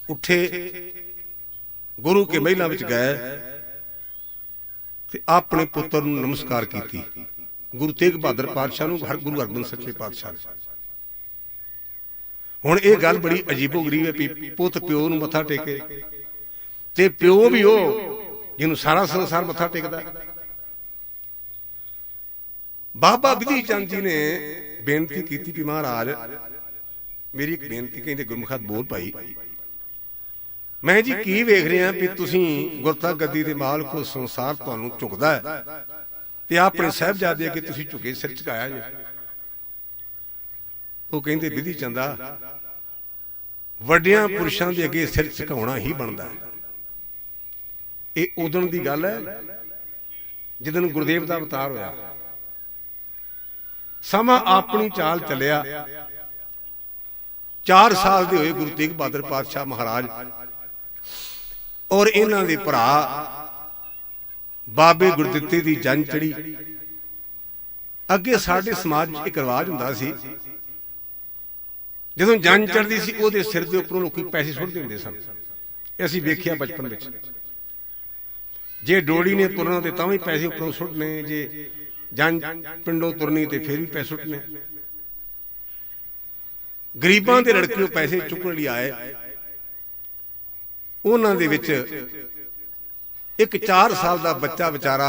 ਉੱਠੇ, ਗੁਰੂ ਕੇ ਮਹਿਲਾਂ ਵਿੱਚ ਗਏ ਤੇ ਆਪਣੇ ਪੁੱਤਰ ਨੂੰ ਨਮਸਕਾਰ ਕੀਤੀ। ਗੁਰੂ ਤੇਗ ਬਹਾਦਰ ਪਾਤਸ਼ਾਹ ਨੂੰ, ਗੁਰੂ ਹਰਗੋਬਿੰਦ ਸੱਚੇ ਪਾਤਸ਼ਾਹ ਨੂੰ। ਹੁਣ ਇਹ ਗੱਲ ਬੜੀ ਅਜੀਬੋ ਗਰੀਬ ਹੈ ਵੀ ਪੁੱਤ ਪਿਓ ਨੂੰ ਮੱਥਾ ਟੇਕੇ, ਤੇ ਪਿਓ ਵੀ ਉਹ ਜਿਹਨੂੰ ਸਾਰਾ ਸੰਸਾਰ ਮੱਥਾ ਟੇਕਦਾ। ਬਾਬਾ ਬਿਧੀ ਚੰਦ ਜੀ ਨੇ ਬੇਨਤੀ ਕੀਤੀ ਵੀ ਮਹਾਰਾਜ ਮੇਰੀ ਇੱਕ ਬੇਨਤੀ, ਕਹਿੰਦੇ ਗੁਰਮੁਖਾਤ ਬੋਲ ਭਾਈ। ਮੈਂ ਜੀ ਕੀ ਵੇਖ ਰਿਹਾ ਵੀ ਤੁਸੀਂ ਗੁਰਤਾ ਗੱਦੀ ਦੇ ਮਾਲਕ ਹੋ, ਸੰਸਾਰ ਤੁਹਾਨੂੰ ਝੁਕਦਾ ਹੈ ਤੇ ਆਪਣੇ ਸਾਹਿਬਜ਼ਾਦੇ ਅੱਗੇ ਤੁਸੀਂ ਝੁਕੇ ਸਿਰ ਝੁਕਾਇਆ ਜੇ। ਉਹ ਕਹਿੰਦੇ ਬਿਧੀ ਚੰਦਾ, ਵੱਡਿਆਂ ਪੁਰਸ਼ਾਂ ਦੇ ਅੱਗੇ ਸਿਰ ਝੁਕਾਉਣਾ ਹੀ ਬਣਦਾ ਹੈ। ਇਹ ਉਦੋਂ ਦੀ ਗੱਲ ਹੈ ਜਦੋਂ ਗੁਰਦੇਵ ਦਾ ਅਵਤਾਰ ਹੋਇਆ। ਸਮਾਂ ਆਪਣੀ ਚਾਲ ਚੱਲਿਆ। 4 ਸਾਲ ਦੇ ਹੋਏ ਗੁਰੂ ਤੇਗ ਬਹਾਦਰ ਪਾਤਸ਼ਾਹ ਮਹਾਰਾਜ ਔਰ ਇਹਨਾਂ ਦੇ ਭਰਾ ਬਾਬੇ ਗੁਰਦਿੱਤੇ ਦੀ ਜੰਨ ਚੜੀ। ਅੱਗੇ ਸਾਡੇ ਸਮਾਜ 'ਚ ਇੱਕ ਰਿਵਾਜ ਹੁੰਦਾ ਸੀ, ਜਦੋਂ ਜੰਨ ਚੜ੍ਹਦੀ ਸੀ ਉਹਦੇ ਸਿਰ ਦੇ ਉੱਪਰੋਂ ਲੋਕੀ ਪੈਸੇ ਸੁੱਟ ਦਿੰਦੇ ਸਨ। ਅਸੀਂ ਵੇਖਿਆ ਬਚਪਨ ਵਿੱਚ। ਜੇ ਡੋੜੀ ਨੇ ਤੁਰਨਾ ਤੇ ਤਾਂ ਵੀ ਪੈਸੇ ਉੱਪਰੋਂ ਸੁੱਟਨੇ, ਜੇ ਜੰਨ ਪਿੰਡੋਂ ਤੁਰਨੀ ਤੇ ਫਿਰ ਵੀ ਪੈਸੇ ਸੁੱਟਨੇ। ਗਰੀਬਾਂ ਦੇ ਲੜਕੇ ਪੈਸੇ ਚੁੱਕਣ ਲਈ ਆਏ। ਉਹਨਾਂ ਦੇ ਵਿੱਚ ਇੱਕ 4 ਸਾਲ ਦਾ ਬੱਚਾ ਵਿਚਾਰਾ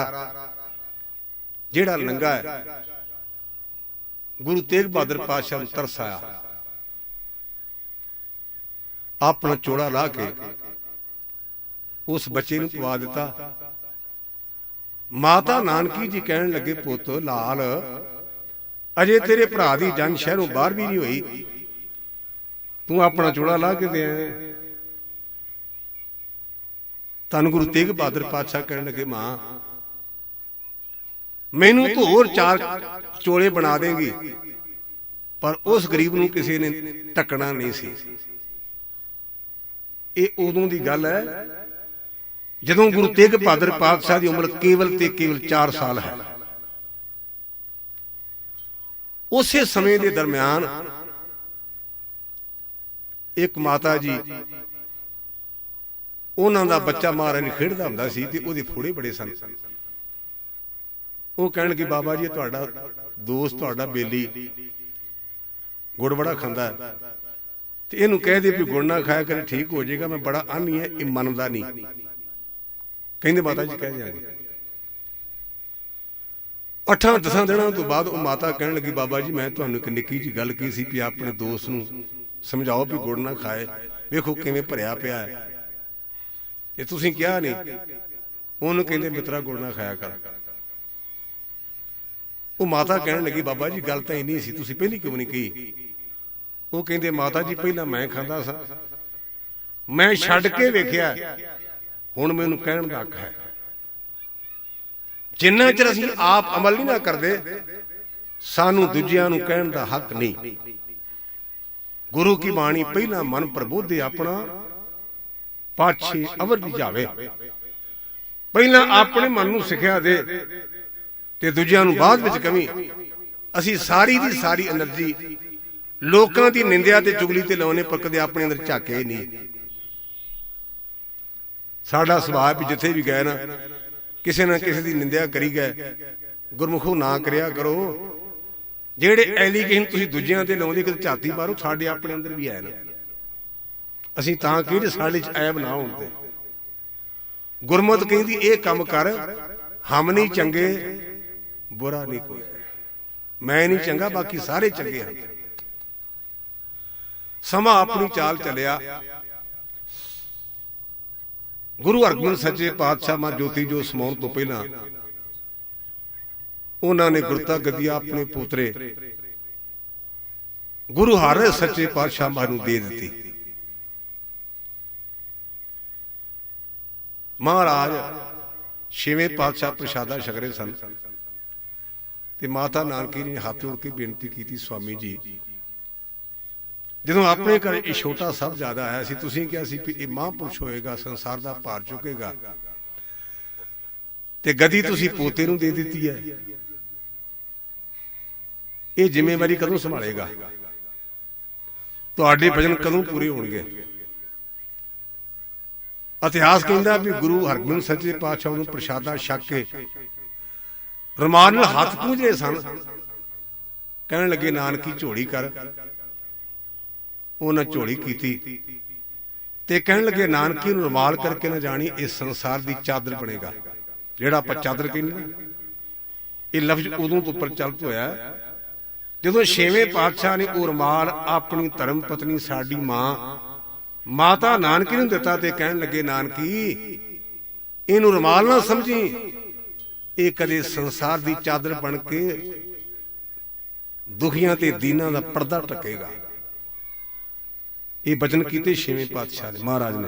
ਜਿਹੜਾ ਨੰਗਾ ਹੈ, ਗੁਰੂ ਤੇਗ ਬਹਾਦਰ ਪਾਤਸ਼ਾਹ ਨੂੰ ਤਰਸ ਆਇਆ। ਆਪਣਾ ਚੋੜਾ ਲਾ ਕੇ ਉਸ ਬੱਚੇ ਨੂੰ ਪਵਾ ਦਿੱਤਾ। ਮਾਤਾ ਨਾਨਕੀ ਜੀ ਕਹਿਣ ਲੱਗੇ, ਪੁੱਤ ਲਾਲ, ਅਜੇ ਤੇਰੇ ਭਰਾ ਦੀ ਜੰਨ ਸ਼ਹਿਰੋਂ ਬਾਹਰ ਵੀ ਨਹੀਂ ਹੋਈ, ਤੂੰ ਆਪਣਾ ਚੋੜਾ ਲਾ ਕੇ ਦੇ ਆਇਆ। ਧੰਨ ਗੁਰੂ ਤੇਗ ਬਹਾਦਰ ਪਾਤਸ਼ਾਹ ਕਹਿਣ ਲੱਗੇ, ਮਾਂ ਮੈਨੂੰ ਤੂੰ ਹੋਰ 4 ਚੋਲੇ ਬਣਾ ਦੇਂਗੀ, ਪਰ ਉਸ ਗਰੀਬ ਨੂੰ ਕਿਸੇ ਨੇ ਢੱਕਣਾ ਨਹੀਂ ਸੀ। ਇਹ ਉਦੋਂ ਦੀ ਗੱਲ ਹੈ ਜਦੋਂ ਗੁਰੂ ਤੇਗ ਬਹਾਦਰ ਪਾਤਸ਼ਾਹ ਦੀ ਉਮਰ ਕੇਵਲ ਤੇ ਕੇਵਲ 4 ਸਾਲ ਹੈ। ਉਸੇ ਸਮੇਂ ਦੇ ਦਰਮਿਆਨ ਇੱਕ ਮਾਤਾ ਜੀ, ਉਹਨਾਂ ਦਾ ਬੱਚਾ ਮਹਾਰਾਜ ਨਾਲ ਖੇਡਦਾ ਹੁੰਦਾ ਸੀ ਤੇ ਉਹਦੇ ਫੋੜੇ ਬੜੇ ਸਨ। ਉਹ ਕਹਿਣਗੇ, ਬਾਬਾ ਜੀ ਤੁਹਾਡਾ ਦੋਸਤ, ਤੁਹਾਡਾ ਬੇਲੀ ਗੁੜ ਬੜਾ ਖਾਂਦਾ ਹੈ ਤੇ ਇਹਨੂੰ ਕਹਿ ਦੇ ਵੀ ਗੁੜ ਨਾ ਖਾਇਆ ਕਰੇ, ਠੀਕ ਹੋ ਜਾਏਗਾ। ਮੈਂ ਬੜਾ ਆਨੀ ਹੈ, ਇਹ ਮੰਨਦਾ ਨਹੀਂ। ਕਹਿੰਦੇ ਮਾਤਾ ਜੀ ਕਹਿ ਦਿਆਂਗੇ। 8-10 ਦਿਨਾਂ ਤੋਂ ਬਾਅਦ ਉਹ ਮਾਤਾ ਕਹਿਣ ਲੱਗੀ, ਬਾਬਾ ਜੀ ਮੈਂ ਤੁਹਾਨੂੰ ਇੱਕ ਨਿੱਕੀ ਜਿਹੀ ਗੱਲ ਕੀ ਸੀ ਵੀ ਆਪਣੇ ਦੋਸਤ ਨੂੰ ਸਮਝਾਓ ਵੀ ਗੁੜ ਨਾ ਖਾਏ, ਵੇਖੋ ਕਿਵੇਂ ਭਰਿਆ ਪਿਆ ਹੈ, ਇਹ ਤੁਸੀਂ ਕਿਹਾ ਨਹੀਂ। ਉਹਨੂੰ ਕਹਿੰਦੇ ਮਿੱਤਰਾ ਗੁੜ ਨਾ ਖਾਇਆ ਕਰ। ਉਹ ਮਾਤਾ ਕਹਿਣ ਲੱਗੀ, ਬਾਬਾ ਜੀ ਗੱਲ ਤਾਂ ਇੰਨੀ ਸੀ, ਤੁਸੀਂ ਪਹਿਲੀ ਕਿਉਂ ਨਹੀਂ ਕਹੀ? ਉਹ ਕਹਿੰਦੇ, ਮਾਤਾ ਜੀ ਪਹਿਲਾਂ ਮੈਂ ਖਾਂਦਾ ਸਾਂ, ਮੈਂ ਛੱਡ ਕੇ ਵੇਖਿਆ, ਹੁਣ ਮੈਨੂੰ ਕਹਿਣ ਦਾ ਹੱਕ ਹੈ। ਜਿੰਨਾ ਚਿਰ ਅਸੀਂ ਆਪ ਅਮਲ ਨਹੀਂ ਨਾ ਕਰਦੇ, ਸਾਨੂੰ ਦੂਜਿਆਂ ਨੂੰ ਕਹਿਣ ਦਾ ਹੱਕ ਨਹੀਂ। ਗੁਰੂ ਕੀ ਬਾਣੀ ਪਹਿਲਾਂ ਮਨ ਪ੍ਰਬੋਧੇ ਆਪਣਾ, ਪਾਛੇ ਅਵਰ ਦੀ ਜਾਵੇ। ਪਹਿਲਾਂ ਆਪਣੇ ਮਨ ਨੂੰ ਸਿੱਖਿਆ ਦੇ ਤੇ ਦੂਜਿਆਂ ਨੂੰ ਬਾਅਦ ਵਿੱਚ ਕਵੀ। ਅਸੀਂ ਸਾਰੀ ਦੀ ਸਾਰੀ એનર્ਜੀ ਲੋਕਾਂ ਦੀ ਨਿੰਦਿਆ ਤੇ ਚੁਗਲੀ ਤੇ ਲਾਉਣੇ, ਪਰ ਕਦੇ ਆਪਣੇ ਅੰਦਰ ਝਾਕੇ ਨਹੀਂ। ਸਾਡਾ ਸੁਭਾਅ ਵੀ ਜਿੱਥੇ ਵੀ ਗਏ ਨਾ, ਕਿਸੇ ਨਾ ਕਿਸੇ ਦੀ ਨਿੰਦਿਆ ਕਰੀ ਗਏ, ਗੁਰਮੁਖੋ ਨਾ ਕਰਿਆ ਕਰੋ। ਜਿਹੜੇ ਐਲੀਗੇਸ਼ਨ ਤੁਸੀਂ ਦੂਜਿਆਂ ਤੇ ਲਾਉਂਦੇ, ਕਿਤੇ ਝਾਤੀ ਮਾਰੋ, ਸਾਡੇ ਆਪਣੇ ਅੰਦਰ ਵੀ ਹੈ ਨਾ। ਅਸੀਂ ਤਾਂ ਕਿ ਸਾਡੇ 'ਚ ਐਬ ਨਾ ਹੋਣ ਤੇ। ਗੁਰਮਤਿ ਕਹਿੰਦੀ ਇਹ ਕੰਮ ਕਰ, ਹਮ ਨਹੀਂ ਚੰਗੇ ਬੁਰਾ ਨਹੀਂ ਕੋਈ, ਮੈਂ ਨਹੀਂ ਚੰਗਾ ਬਾਕੀ ਸਾਰੇ ਚੰਗੇ ਹਨ। ਸਮਾਂ ਆਪਣੀ ਚਾਲ ਚੱਲਿਆ। ਗੁਰੂ ਹਰਗੋਬਿੰਦ ਸੱਚੇ ਪਾਤਸ਼ਾਹ ਮਾਂ ਜੋਤੀ ਜੋਤ ਸਮਾਉਣ ਤੋਂ ਪਹਿਲਾਂ ਉਹਨਾਂ ਨੇ ਗੁਰਤਾ ਗੱਦੀ ਆਪਣੇ ਪੋਤਰੇ ਗੁਰੂ ਹਰਿ ਸੱਚੇ ਪਾਤਸ਼ਾਹ ਮਾਂ ਨੂੰ ਦੇ ਦਿੱਤੀ। ਮਹਾਰਾਜ ਛੇਵੇਂ ਪਾਤਸ਼ਾਹ ਪ੍ਰਸ਼ਾਦਾ ਛਕ ਰਹੇ ਸਨ ਤੇ ਮਾਤਾ ਨਾਨਕੀ ਨੇ ਹੱਥ ਜੋੜ ਕੇ ਬੇਨਤੀ ਕੀਤੀ, ਸਵਾਮੀ ਜੀ ਜਦੋਂ ਆਪਣੇ ਘਰ ਇਹ ਛੋਟਾ ਸਾਹਿਬਜ਼ਾਦਾ ਆਇਆ ਸੀ, ਤੁਸੀਂ ਕਿਹਾ ਸੀ ਵੀ ਇਹ ਮਹਾਂਪੁਰਸ਼ ਹੋਏਗਾ, ਸੰਸਾਰ ਦਾ ਭਾਰ ਚੁੱਕੇਗਾ, ਤੇ ਗੱਦੀ ਤੁਸੀਂ ਪੋਤੇ ਨੂੰ ਦੇ ਦਿੱਤੀ ਹੈ, ਇਹ ਜ਼ਿੰਮੇਵਾਰੀ ਕਦੋਂ ਸੰਭਾਲੇਗਾ? ਤੁਹਾਡੇ ਵਚਨ ਕਦੋਂ ਪੂਰੇ ਹੋਣਗੇ? ਇਤਿਹਾਸ ਕਹਿੰਦਾ ਵੀ ਗੁਰੂ ਹਰਗੋਬਿੰਦ ਸੱਚੇ ਪਾਤਸ਼ਾਹ ਨੂੰ ਪ੍ਰਸ਼ਾਦਾ ਛਕ ਕੇ ਰੁਮਾਲ ਨਾਲ ਹੱਥ ਪੂੰਝ ਰਹੇ ਸਨ। ਕਹਿਣ ਲੱਗੇ ਨਾਨਕੀ ਝੋਲੀ ਕਰ। ਉਹਨਾਂ ਝੋਲੀ ਕੀਤੀ ਤੇ ਕਹਿਣ ਲੱਗੇ ਨਾਨਕੀ ਨੂੰ ਰੁਮਾਲ ਕਰਕੇ ਨਾ ਜਾਣੀ, ਇਸ ਸੰਸਾਰ ਦੀ ਚਾਦਰ ਬਣੇਗਾ। ਜਿਹੜਾ ਆਪਾਂ ਚਾਦਰ ਕਹਿੰਦੇ ਨਾ, ਇਹ ਲਫ਼ਜ਼ ਉਦੋਂ ਤੋਂ ਪ੍ਰਚਲਿਤ ਹੋਇਆ ਜਦੋਂ ਛੇਵੇਂ ਪਾਤਸ਼ਾਹ ਨੇ ਉਹ ਰੁਮਾਲ ਆਪਣੀ ਧਰਮ ਪਤਨੀ ਸਾਡੀ ਮਾਂ ਮਾਤਾ ਨਾਨਕੀ ਨੂੰ ਦਿੱਤਾ ਤੇ ਕਹਿਣ ਲੱਗੇ ਨਾਨਕੀ ਇਹਨੂੰ ਰੁਮਾਲ ਨਾ ਸਮਝੀ, ਇਹ ਕਦੇ ਸੰਸਾਰ ਦੀ ਚਾਦਰ ਬਣ ਕੇ ਦੁਖੀਆਂ ਤੇ ਦੀਨਾਂ ਦਾ ਪਰਦਾ ਢਕੇਗਾ। ਇਹ ਬਚਨ ਕੀਤੇ ਛੇਵੇਂ ਪਾਤਸ਼ਾਹ ਨੇ, ਮਹਾਰਾਜ ਨੇ।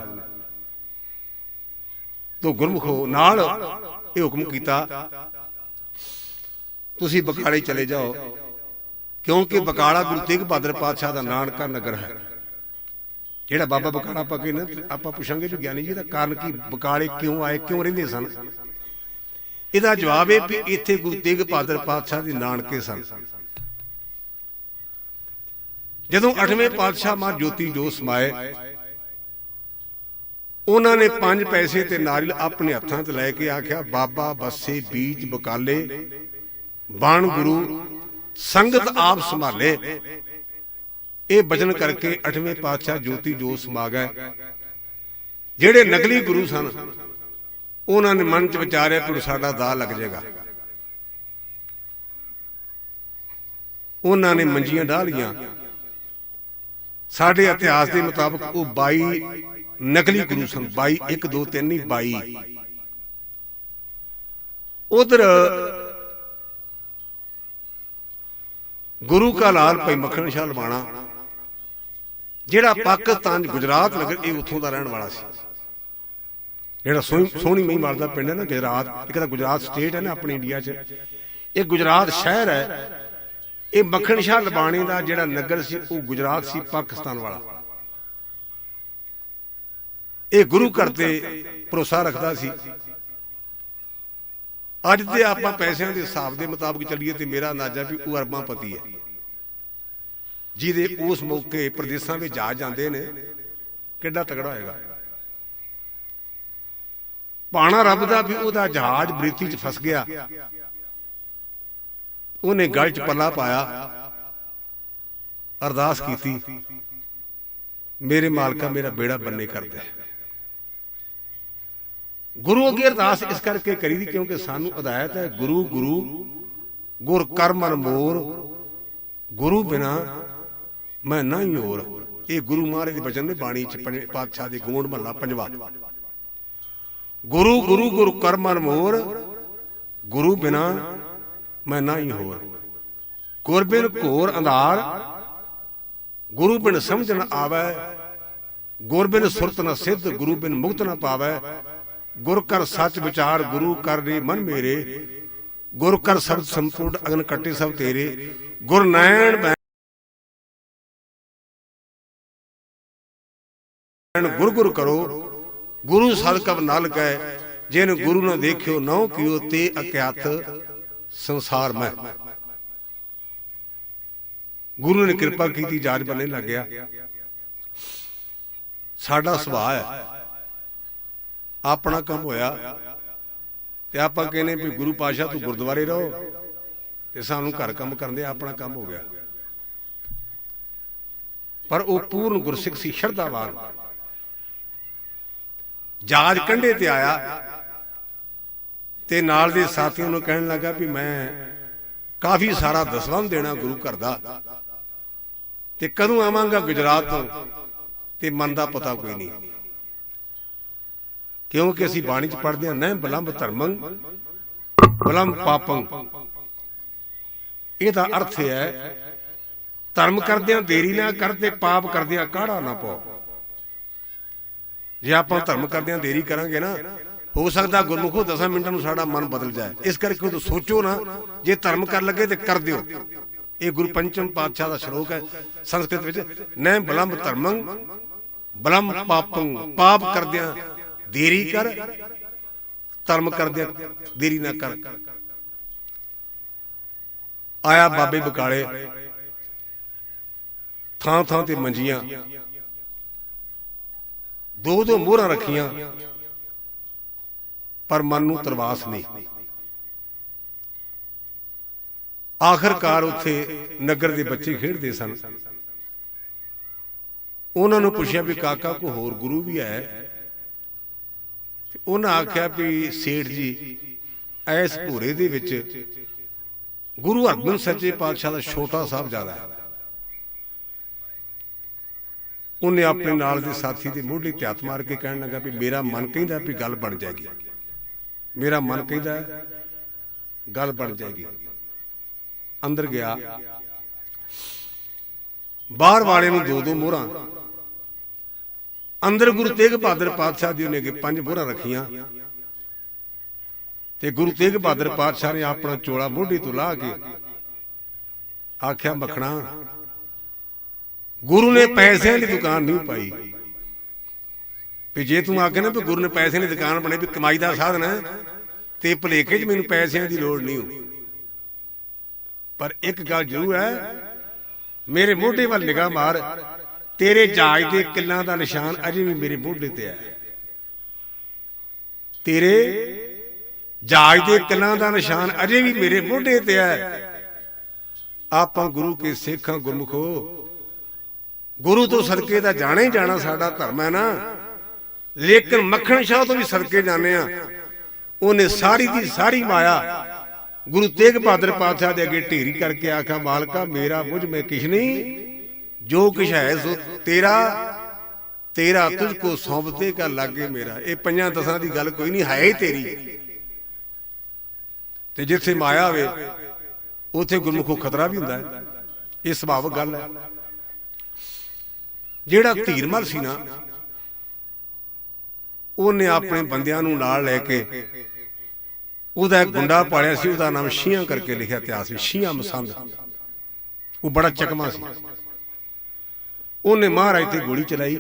ਤੋਂ ਗੁਰਮੁਖੋ ਨਾਲ ਇਹ ਹੁਕਮ ਕੀਤਾ ਤੁਸੀਂ ਬਕਾਲੇ ਚਲੇ ਜਾਓ, ਕਿਉਂਕਿ ਬਕਾਲਾ ਗੁਰੂ ਤੇਗ ਬਹਾਦਰ ਪਾਤਸ਼ਾਹ ਦਾ ਨਾਨਕਾ ਨਗਰ ਹੈ। ਜਿਹੜਾ ਬਾਬਾ ਬਕਾਲਾ ਆਪਾਂ ਕਹਿੰਦੇ, ਆਪਾਂ ਪੁੱਛਾਂਗੇ ਵੀ ਗਿਆਨੀ ਜੀ ਦਾ ਕਾਰਨ ਕੀ, ਬਕਾਲੇ ਕਿਉਂ ਆਏ, ਕਿਉਂ ਰਹਿੰਦੇ ਸਨ? ਇਹਦਾ ਜਵਾਬ ਹੈ ਵੀ ਇੱਥੇ ਗੁਰੂ ਤੇਗ ਬਹਾਦਰ ਪਾਤਸ਼ਾਹ ਦੇ ਨਾਨਕੇ ਸਨ। ਜਦੋਂ 8ਵੇਂ ਪਾਤਸ਼ਾਹ ਮਾਂ ਜੋਤੀ ਜੋਤ ਸਮਾਏ, ਉਹਨਾਂ ਨੇ 5 ਪੈਸੇ ਤੇ ਨਾਰੀਅਲ ਆਪਣੇ ਹੱਥਾਂ 'ਚ ਲੈ ਕੇ ਆਖਿਆ, ਬਾਬਾ ਬੱਸੇ ਬੀਜ ਬਕਾਲੇ ਬਾਣ ਗੁਰੂ ਸੰਗਤ ਆਪ ਸੰਭਾਲੇ। ਇਹ ਬਚਨ ਕਰਕੇ 8ਵੇਂ ਪਾਤਸ਼ਾਹ ਜੋਤੀ ਜੋਤ ਸਮਾ ਗਏ। ਜਿਹੜੇ ਨਕਲੀ ਗੁਰੂ ਸਨ ਉਹਨਾਂ ਨੇ ਮਨ 'ਚ ਵਿਚਾਰਿਆ ਕਿ ਸਾਡਾ ਦਾਅ ਲੱਗ ਜਾਏਗਾ। ਉਹਨਾਂ ਨੇ ਮੰਜੀਆਂ ਢਾਹ ਲਈਆਂ। ਸਾਡੇ ਇਤਿਹਾਸ ਦੇ ਮੁਤਾਬਕ ਉਹ 22 ਨਕਲੀ ਗੁਰੂ ਸਨ। 22 1 2 3 ਨਹੀਂ 22। ਉਧਰ ਗੁਰੂ ਕਾ ਲਾਲ ਭਾਈ ਮੱਖਣ ਸ਼ਾਹ ਲਵਾਣਾ, ਜਿਹੜਾ ਪਾਕਿਸਤਾਨ ਗੁਜਰਾਤ ਨਗਰ, ਇਹ ਉੱਥੋਂ ਦਾ ਰਹਿਣ ਵਾਲਾ ਸੀ। ਜਿਹੜਾ ਸੋਹਣੀ ਮਹੀਂਵਾਲ ਦਾ ਪਿੰਡ ਹੈ ਨਾ ਗੁਜਰਾਤ, ਇੱਕ ਤਾਂ ਗੁਜਰਾਤ ਸਟੇਟ ਹੈ ਨਾ ਆਪਣੇ ਇੰਡੀਆ 'ਚ, ਇਹ ਗੁਜਰਾਤ ਸ਼ਹਿਰ ਹੈ। ਇਹ ਮੱਖਣ ਸ਼ਾਹ ਲਵਾਣੇ ਦਾ ਜਿਹੜਾ ਨਗਰ ਸੀ ਉਹ ਗੁਜਰਾਤ ਸੀ, ਪਾਕਿਸਤਾਨ ਵਾਲਾ। ਇਹ ਗੁਰੂ ਘਰ ਤੇ ਭਰੋਸਾ ਰੱਖਦਾ ਸੀ। ਅੱਜ ਤੇ ਆਪਾਂ ਪੈਸਿਆਂ ਦੇ ਹਿਸਾਬ ਦੇ ਮੁਤਾਬਕ ਚੱਲੀਏ ਤੇ ਮੇਰਾ ਅੰਦਾਜ਼ਾ ਵੀ ਉਹ ਅਰਬਾਂ ਪਤੀ ਹੈ, ਜਿਹਦੇ ਉਸ ਮੌਕੇ ਪ੍ਰਦੇਸ਼ਾਂ ਵਿੱਚ ਜਹਾਜ਼ ਜਾਂਦੇ ਨੇ। ਕਿੱਡਾ ਤਗੜਾ ਹੋਏਗਾ ਭਾਣਾ ਰੱਬ ਦਾ ਵੀ ਉਹਦਾ ਜਹਾਜ਼ ਬਰੇਤੀ 'ਚ ਫਸ ਗਿਆ। ਉਹਨੇ ਗਲ 'ਚ ਪੱਲਾ ਪਾਇਆ, ਅਰਦਾਸ ਕੀਤੀ, ਮੇਰੇ ਮਾਲਕਾ ਮੇਰਾ ਬੇੜਾ ਬੰਨੇ ਕਰ ਦੇ। ਗੁਰੂ ਅੱਗੇ ਅਰਦਾਸ ਇਸ ਕਰਕੇ ਕਰੀਦੀ ਕਿਉਂਕਿ ਸਾਨੂੰ ਹਦਾਇਤ ਹੈ, ਗੁਰੂ ਗੁਰੂ ਗੁਰ ਕਰ ਮਨ ਮੋਰ, ਗੁਰੂ ਬਿਨਾ ਮੈਂ ਨਾ ਹੀ ਹੋਰ। ਇਹ ਗੁਰੂ ਮਹਾਰਾਜ ਦੇ ਬਚਨ ਨੇ ਬਾਣੀ 'ਚ, ਪਾਤਸ਼ਾਹ ਦੇ ਗੋਂਡ ਮਹੱਲਾ 5ਵਾਂ। ਗੁਰੂ ਗੁਰੂ ਗੁਰ ਕਰ ਮਨ ਮੋਰ, ਗੁਰੂ ਬਿਨਾ ਮੈਂ ਨਾ ਹੀ ਹੋਰ। ਗੁਰ ਬਿਨ ਘੋਰ ਅੰਧਾਰ, ਗੁਰੂ ਬਿਨ ਸਮਝਣ ਆਵੈ। ਗੁਰ ਬਿਨ ਸੁਰਤ ਨ ਸਿੱਧ, ਗੁਰੂ ਬਿਨ ਮੁਕਤ ਨ ਪਾਵੈ। ਗੁਰ ਕਰ ਸੱਚ ਵਿਚਾਰ, ਗੁਰੂ ਕਰ ਰੇ ਮਨ ਮੇਰੇ। ਗੁਰ ਕਰ ਸ਼ਬਦ ਸੰਪੂਰਨ, ਅਗਨ ਕੱਟੇ ਸਭ ਤੇਰੇ। ਗੁਰ ਨੈਣ ਗੁਰ ਗੁਰ ਕਰੋ, ਗੁਰੂ ਸਦ ਕਬ ਨਲ ਗਏ। ਜਿਨ ਗੁਰੂ ਨਾ ਦੇਖਿਓ ਨਹੁ ਕਿਓ, ਤੇ ਅਕਿਆਤ ਸੰਸਾਰ ਮੈਂ। ਗੁਰੂ ਨੇ ਕਿਰਪਾ ਕੀਤੀ, ਜਾਜ ਬੰਨੇ ਲੱਗ ਗਿਆ। ਸਾਡਾ ਸੁਭਾਅ ਹੈ, ਆਪਣਾ ਕੰਮ ਹੋਇਆ ਤੇ ਆਪਾਂ ਕਹਿੰਦੇ ਵੀ ਗੁਰੂ ਪਾਤਸ਼ਾਹ ਤੂੰ ਗੁਰਦੁਆਰੇ ਰਹੋ ਤੇ ਸਾਨੂੰ ਘਰ ਕੰਮ ਕਰਨ ਦੇ, ਆਪਣਾ ਕੰਮ ਹੋ ਗਿਆ। ਪਰ ਉਹ ਪੂਰਨ ਗੁਰਸਿੱਖ ਸੀ, ਸ਼ਰਧਾਵਾਨ। ਜਹਾਜ਼ ਕੰਢੇ ਤੇ ਆਇਆ ਤੇ ਨਾਲ ਦੇ ਸਾਥੀਆਂ ਨੂੰ ਕਹਿਣ ਲੱਗਾ ਵੀ ਮੈਂ ਕਾਫੀ ਸਾਰਾ ਦਸਵੰਧ ਦੇਣਾ ਗੁਰੂ ਘਰ ਦਾ, ਤੇ ਕਦੋਂ ਆਵਾਂਗਾ ਗੁਜਰਾਤ ਤੋਂ ਤੇ ਮਨ ਦਾ ਪਤਾ ਕੋਈ ਨਹੀਂ, ਕਿਉਂਕਿ ਅਸੀਂ ਬਾਣੀ ਚ ਪੜ੍ਹਦੇ ਹਾਂ, ਨਹਿ ਬਲੰਬ ਧਰਮੰ ਬਲੰਬ ਪਾਪੰ। ਇਹਦਾ ਅਰਥ ਹੈ ਧਰਮ ਕਰਦਿਆਂ ਦੇਰੀ ਨਾ ਕਰ ਤੇ ਪਾਪ ਕਰਦਿਆਂ ਕਾਹੜਾ ਨਾ ਪਾਓ। ਜੇ ਆਪਾਂ ਧਰਮ ਕਰਦਿਆਂ ਦੇਰੀ ਕਰਾਂਗੇ ਨਾ, ਹੋ ਸਕਦਾ ਗੁਰਮੁਖੋ 10 ਮਿੰਟਾਂ ਨੂੰ ਸਾਡਾ ਮਨ ਬਦਲ ਜਾਏ। ਇਸ ਕਰਕੇ ਉਹ ਸੋਚੋ ਨਾ, ਜੇ ਧਰਮ ਕਰ ਲੱਗੇ ਤੇ ਕਰ ਦਿਓ। ਇਹ ਗੁਰੂ ਪੰਚਮ ਪਾਤਸ਼ਾਹ ਦਾ ਸ਼ਲੋਕ ਹੈ ਸੰਸਕ੍ਰਿਤ ਵਿੱਚ, ਨਹਿ ਬਲੰਬ ਧਰਮੰ ਬਲੰਬ ਪਾਪੰ। ਪਾਪ ਕਰਦਿਆਂ ਦੇਰੀ ਕਰ, ਧਰਮ ਕਰਦਿਆਂ ਦੇਰੀ ਨਾ ਕਰ। ਆਇਆ ਬਾਬੇ ਬਕਾਲੇ, ਥਾਂ ਥਾਂ ਤੇ ਮੰਜੀਆਂ, ਦੋ ਦੋ ਮੋਹਰਾਂ ਰੱਖੀਆਂ, ਪਰ ਮਨ ਨੂੰ ਤਰਵਾਸ ਨਹੀਂ। ਆਖਰਕਾਰ ਉੱਥੇ ਨਗਰ ਦੇ ਬੱਚੇ ਖੇਡਦੇ ਸਨ। ਉਹਨਾਂ ਨੂੰ ਪੁੱਛਿਆ ਵੀ ਕਾਕਾ ਕੋਈ ਹੋਰ ਗੁਰੂ ਵੀ ਹੈ? ਉਹਨਾਂ ਆਖਿਆ ਵੀ ਸੇਠ ਜੀ, ਐਸ ਭੋਰੇ ਦੇ ਵਿੱਚ ਗੁਰੂ ਹਰਗੋਬਿੰਦ ਸੱਚੇ ਪਾਤਸ਼ਾਹ ਦਾ ਛੋਟਾ ਸਾਹਿਬਜ਼ਾਦਾ ਹੈ। ਉਹਨੇ ਆਪਣੇ ਨਾਲ ਦੇ ਸਾਥੀ ਦੇ ਮੋਢੇ ਤੇ ਹੱਥ ਮਾਰ ਕੇ ਕਹਿਣ ਲੱਗਾ ਵੀ ਮੇਰਾ ਮਨ ਕਹਿੰਦਾ ਵੀ ਗੱਲ ਬਣ ਜਾਏਗੀ, ਮੇਰਾ ਮਨ ਕਹਿੰਦਾ ਗੱਲ ਬਣ ਜਾਏਗੀ। ਅੰਦਰ ਗਿਆ, ਬਾਹਰ ਵਾਲੇ ਨੂੰ ਦੋ ਦੋ ਮੋਹਰਾਂ, ਅੰਦਰ ਗੁਰੂ ਤੇਗ ਬਹਾਦਰ ਪਾਤਸ਼ਾਹ ਜੀ ਨੇ 5 ਮੋਹਰਾਂ ਰੱਖੀਆਂ, ਤੇ ਗੁਰੂ ਤੇਗ ਬਹਾਦਰ ਪਾਤਸ਼ਾਹ ਨੇ ਆਪਣਾ ਚੋਲਾ ਮੋਢੇ ਤੋਂ ਲਾਹ ਕੇ ਆਖਿਆ, ਮੱਖਣਾ ਗੁਰੂ ਨੇ ਪੈਸਿਆਂ ਦੀ ਦੁਕਾਨ ਨਹੀਂ ਪਾਈ। ਵੀ ਜੇ ਤੂੰ ਆਖੇ ਨਾ ਵੀ ਗੁਰੂ ਨੇ ਪੈਸਿਆਂ ਦੀ ਦੁਕਾਨ ਬਣੇ ਵੀ ਕਮਾਈ ਦਾ ਸਾਧਨ ਹੈ, ਤੇ ਭੁਲੇਖੇ 'ਚ ਮੈਨੂੰ ਪੈਸਿਆਂ ਦੀ ਲੋੜ ਨਹੀਂ ਹੋ। ਪਰ ਇੱਕ ਗੱਲ ਜ਼ਰੂਰ ਹੈ, ਮੇਰੇ ਮੋਢੇ ਵੱਲ ਨਿਗਾਹ ਮਾਰ, ਤੇਰੇ ਜਹਾਜ਼ ਦੇ ਕਿੱਲਾਂ ਦਾ ਨਿਸ਼ਾਨ ਅਜੇ ਵੀ ਮੇਰੇ ਮੋਢੇ ਤੇ ਹੈ। ਤੇਰੇ ਜਹਾਜ਼ ਦੇ ਕਿੱਲਾਂ ਦਾ ਨਿਸ਼ਾਨ ਅਜੇ ਵੀ ਮੇਰੇ ਮੋਢੇ ਤੇ ਹੈ। ਆਪਾਂ ਗੁਰੂ ਕੇ ਸਿੱਖਾਂ, ਗੁਰਮੁਖੋ ਗੁਰੂ ਤੋਂ ਸਦਕੇ ਤਾਂ ਜਾਣਾ ਹੀ ਜਾਣਾ, ਸਾਡਾ ਧਰਮ ਹੈ ਨਾ। ਲੇਕਿਨ ਮੱਖਣ ਸ਼ਾਹ ਤੋਂ ਵੀ ਸਦਕੇ ਜਾਂਦੇ ਆ। ਉਹਨੇ ਸਾਰੀ ਦੀ ਸਾਰੀ ਮਾਇਆ ਗੁਰੂ ਤੇਗ ਬਹਾਦਰ ਪਾਤਸ਼ਾਹ ਦੇ ਅੱਗੇ ਢੇਰੀ ਕਰਕੇ ਆਖਿਆ, ਮਾਲਕਾ ਮੇਰਾ ਮੁਝ ਮੈਂ ਕਿਛ ਨਹੀਂ, ਜੋ ਕਿਛ ਹੈ ਸੋ ਤੇਰਾ, ਤੇਰਾ ਤੁਝ ਕੋ ਸੌਂਪਤੇ ਕਾ ਲਾਗੇ ਮੇਰਾ। ਇਹ 5-10 ਦੀ ਗੱਲ ਕੋਈ ਨਹੀਂ, ਹੈ ਹੀ ਤੇਰੀ। ਤੇ ਜਿੱਥੇ ਮਾਇਆ ਹੋਵੇ ਉੱਥੇ ਗੁਰਮੁਖੋ ਖਤਰਾ ਵੀ ਹੁੰਦਾ ਹੈ, ਇਹ ਸੁਭਾਵਿਕ ਗੱਲ ਹੈ। ਜਿਹੜਾ ਧੀਰਮਲ ਸੀ ਨਾ, ਉਹਨੇ ਆਪਣੇ ਬੰਦਿਆਂ ਨੂੰ ਨਾਲ ਲੈ ਕੇ, ਉਹਦਾ ਇੱਕ ਗੁੰਡਾ ਪਾਲਿਆ ਸੀ, ਉਹਦਾ ਨਾਮ ਸ਼ੀਆਂ ਕਰਕੇ ਲਿਖਿਆ ਇਤਿਹਾਸ ਵਿੱਚ, ਸ਼ੀਆਂ ਮਸੰਦ। ਉਹ ਬੜਾ ਚਕਮਾ ਸੀ। ਉਹਨੇ ਮਹਾਰਾਜ ਤੇ ਗੋਲੀ ਚਲਾਈ,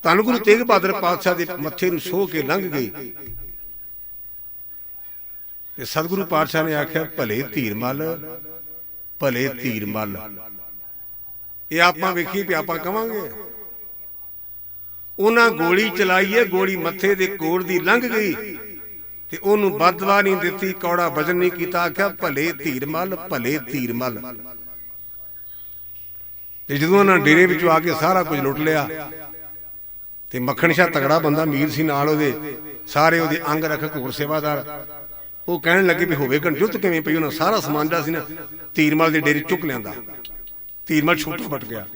ਧੰਨ ਗੁਰੂ ਤੇਗ ਬਹਾਦਰ ਪਾਤਸ਼ਾਹ ਦੇ ਮੱਥੇ ਨੂੰ ਛੋਹ ਕੇ ਲੰਘ ਗਈ। ਤੇ ਸਤਿਗੁਰੂ ਪਾਤਸ਼ਾਹ ਨੇ ਆਖਿਆ, ਭਲੇ ਧੀਰਮਲ, ਭਲੇ ਧੀਰਮਲ। ਇਹ ਆਪਾਂ ਵੇਖੀ ਵੀ ਆਪਾਂ ਕਵਾਂਗੇ। ਉਹਨਾਂ ਗੋਲੀ ਚਲਾਈ ਹੈ, ਗੋਲੀ ਮੱਥੇ ਦੇ ਕੋਲ ਦੀ ਲੰਘ ਗਈ, ਤੇ ਉਹਨੂੰ ਬਦਦੁਆ ਨਹੀਂ ਦਿੱਤੀ, ਕੌੜਾ ਵਜਨ ਨਹੀਂ ਕੀਤਾ। ਆਖਿਆ, ਭਲੇ ਧੀਰਮਲ, ਭਲੇ ਧੀਰਮਲ। ਤੇ ਜਦੋਂ ਉਹਨਾਂ ਡੇਰੇ ਵਿੱਚੋਂ ਆ ਕੇ ਸਾਰਾ ਕੁਝ ਲੁੱਟ ਲਿਆ, ਤੇ ਮੱਖਣ ਸ਼ਾਹ ਤਗੜਾ ਬੰਦਾ, ਅਮੀਰ ਸੀ, ਨਾਲ ਉਹਦੇ ਸਾਰੇ ਉਹਦੇ ਅੰਗ ਰਖਕ ਹੋਰ ਸੇਵਾਦਾਰ। ਉਹ ਕਹਿਣ ਲੱਗੇ ਵੀ ਹੋਵੇ ਜੁੱਤ ਕਿਵੇਂ ਪਈ। ਉਹਨਾਂ ਸਾਰਾ ਸਮਾਨ ਜਿਹੜਾ ਸੀ ਨਾ ਧੀਰਮਲ ਦੇ ਡੇਰੇ ਚੁੱਕ ਲਿਆਂਦਾ। ਧੀਰਮਲ ਛੋਟਾ ਵੱਟ ਗਿਆ।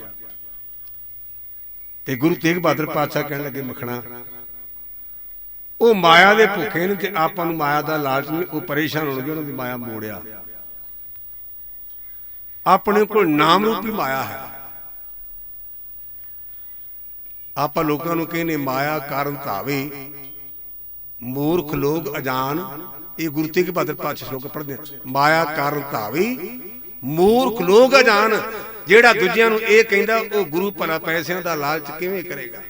ਤੇ ਗੁਰੂ ਤੇਗ ਬਹਾਦਰ ਪਾਤਸ਼ਾਹ ਕਹਿਣ ਲੱਗੇ, ਮੱਖਣਾ ਉਹ ਮਾਇਆ ਦੇ ਭੁੱਖੇ ਨੇ, ਤੇ ਆਪਾਂ ਨੂੰ ਮਾਇਆ ਦਾ ਲਾਲਚ ਨਹੀਂ। ਉਹ ਪਰੇਸ਼ਾਨ ਹੋਣਗੇ, ਉਹਨਾਂ ਦੀ ਮਾਇਆ ਮੋੜਿਆ। ਆਪਣੇ ਕੋਲ ਨਾਮ ਰੂਪੀ ਮਾਇਆ ਹੈ। ਆਪਾਂ ਲੋਕਾਂ ਨੂੰ ਕਹਿੰਦੇ ਮਾਇਆ ਕਾਰਨ ਧਾਵੇ, ਮੂਰਖ ਲੋਕ ਅਜਾਨ। ਇਹ ਗੁਰੂ ਤੇਗ ਬਹਾਦਰ ਪਾਤਸ਼ਾਹ ਸ਼ਲੋਕ ਪੜ੍ਹਦੇ, ਮਾਇਆ ਕਾਰਨ ਧਾਵੇ ਮੂਰਖ ਲੋਕ ਅਜਾਨ। ਜਿਹੜਾ ਦੂਜਿਆਂ ਨੂੰ ਇਹ ਕਹਿੰਦਾ, ਉਹ ਗੁਰੂ ਭਲਾ ਪੈਸਿਆਂ ਦਾ ਲਾਲਚ ਕਿਵੇਂ ਕਰੇਗਾ।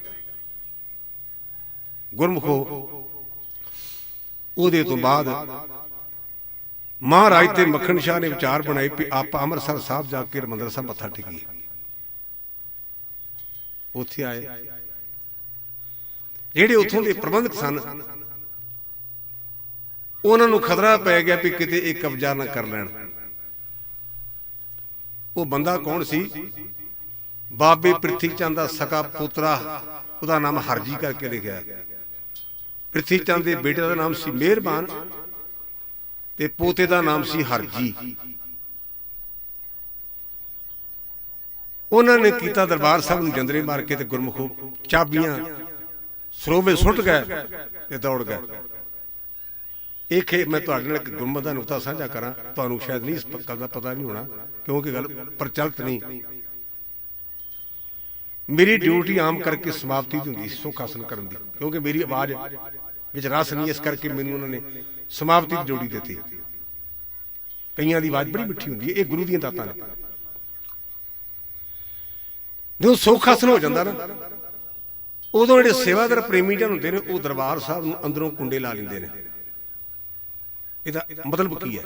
ਗੁਰਮੁਖੋ ਉਹਦੇ ਤੋਂ ਬਾਅਦ ਮਹਾਰਾਜ ਤੇ ਮੱਖਣ ਸ਼ਾਹ ਨੇ ਵਿਚਾਰ ਬਣਾਈ ਵੀ ਆਪਾਂ ਅੰਮ੍ਰਿਤਸਰ ਸਾਹਿਬ ਜਾ ਕੇ ਹਰਿਮੰਦਰ ਸਾਹਿਬ ਮੱਥਾ ਟੇਕੀਏ। ਉੱਥੇ ਆਏ ਜਿਹੜੇ ਉੱਥੋਂ ਦੇ ਪ੍ਰਬੰਧਕ ਸਨ, ਉਹਨਾਂ ਨੂੰ ਖਤਰਾ ਪੈ ਗਿਆ ਵੀ ਕਿਤੇ ਇਹ ਕਬਜ਼ਾ ਨਾ ਕਰ ਲੈਣ। ਉਹ ਬੰਦਾ ਕੌਣ ਸੀ? ਬਾਬੇ ਪ੍ਰਿਥੀ ਚੰਦ ਦਾ ਸਕਾ ਪੁੱਤਰਾ, ਉਹਦਾ ਨਾਮ ਹਰਜੀ ਕਰਕੇ ਲਿਖਿਆ। ਪ੍ਰਿਥੀ ਚੰਦ ਦੇ ਬੇਟੇ ਦਾ ਨਾਮ ਸੀ ਮਿਹਰਬਾਨ ਤੇ ਪੋਤੇ ਦਾ ਨਾਮ ਸੀ ਹਰਜੀ। ਉਹਨਾਂ ਨੇ ਕੀਤਾ ਦਰਬਾਰ ਸਾਹਿਬ ਨੂੰ ਜੰਦਰੇ ਮਾਰ ਕੇ ਤੇ ਗੁਰਮੁਖੋ ਚਾਬੀਆਂ ਸਰੋਵੇ ਸੁੱਟ ਗਏ ਤੇ ਦੌੜ ਗਏ। ਇਹ ਮੈਂ ਤੁਹਾਡੇ ਨਾਲ ਇੱਕ ਗੁਰਮਤਿ ਦਾ ਨੁਕਤਾ ਸਾਂਝਾ ਕਰਾਂ, ਤੁਹਾਨੂੰ ਸ਼ਾਇਦ ਨਹੀਂ ਇਸ ਗੱਲ ਦਾ ਪਤਾ ਨਹੀਂ ਹੋਣਾ ਕਿਉਂਕਿ ਗੱਲ ਪ੍ਰਚਲਿਤ ਨਹੀਂ। ਮੇਰੀ ਡਿਊਟੀ ਆਮ ਕਰਕੇ ਸਮਾਪਤੀ ਦੀ ਹੁੰਦੀ ਸੀ ਸੁੱਖ ਹਾਸਲ ਕਰਨ ਦੀ, ਕਿਉਂਕਿ ਮੇਰੀ ਆਵਾਜ਼ ਵਿੱਚ ਰਸ ਨਹੀਂ, ਇਸ ਕਰਕੇ ਮੈਨੂੰ ਉਹਨਾਂ ਨੇ ਸਮਾਪਤੀ ਦੀ ਡਿਊਟੀ ਦਿੱਤੀ। ਕਈਆਂ ਦੀ ਆਵਾਜ਼ ਬੜੀ ਮਿੱਠੀ ਹੁੰਦੀ ਹੈ, ਇਹ ਗੁਰੂ ਦੀਆਂ ਦਾਤਾਂ ਨੇ। ਜਦੋਂ ਸੁੱਖ ਹਾਸਲ ਹੋ ਜਾਂਦਾ ਨਾ, ਉਦੋਂ ਜਿਹੜੇ ਸੇਵਾਦਾਰ ਪ੍ਰੇਮੀ ਜਨ ਹੁੰਦੇ ਨੇ ਉਹ ਦਰਬਾਰ ਸਾਹਿਬ ਨੂੰ ਅੰਦਰੋਂ ਕੁੰਡੇ ਲਾ ਲੈਂਦੇ ਨੇ। ਇਹਦਾ ਮਤਲਬ ਕੀ ਹੈ?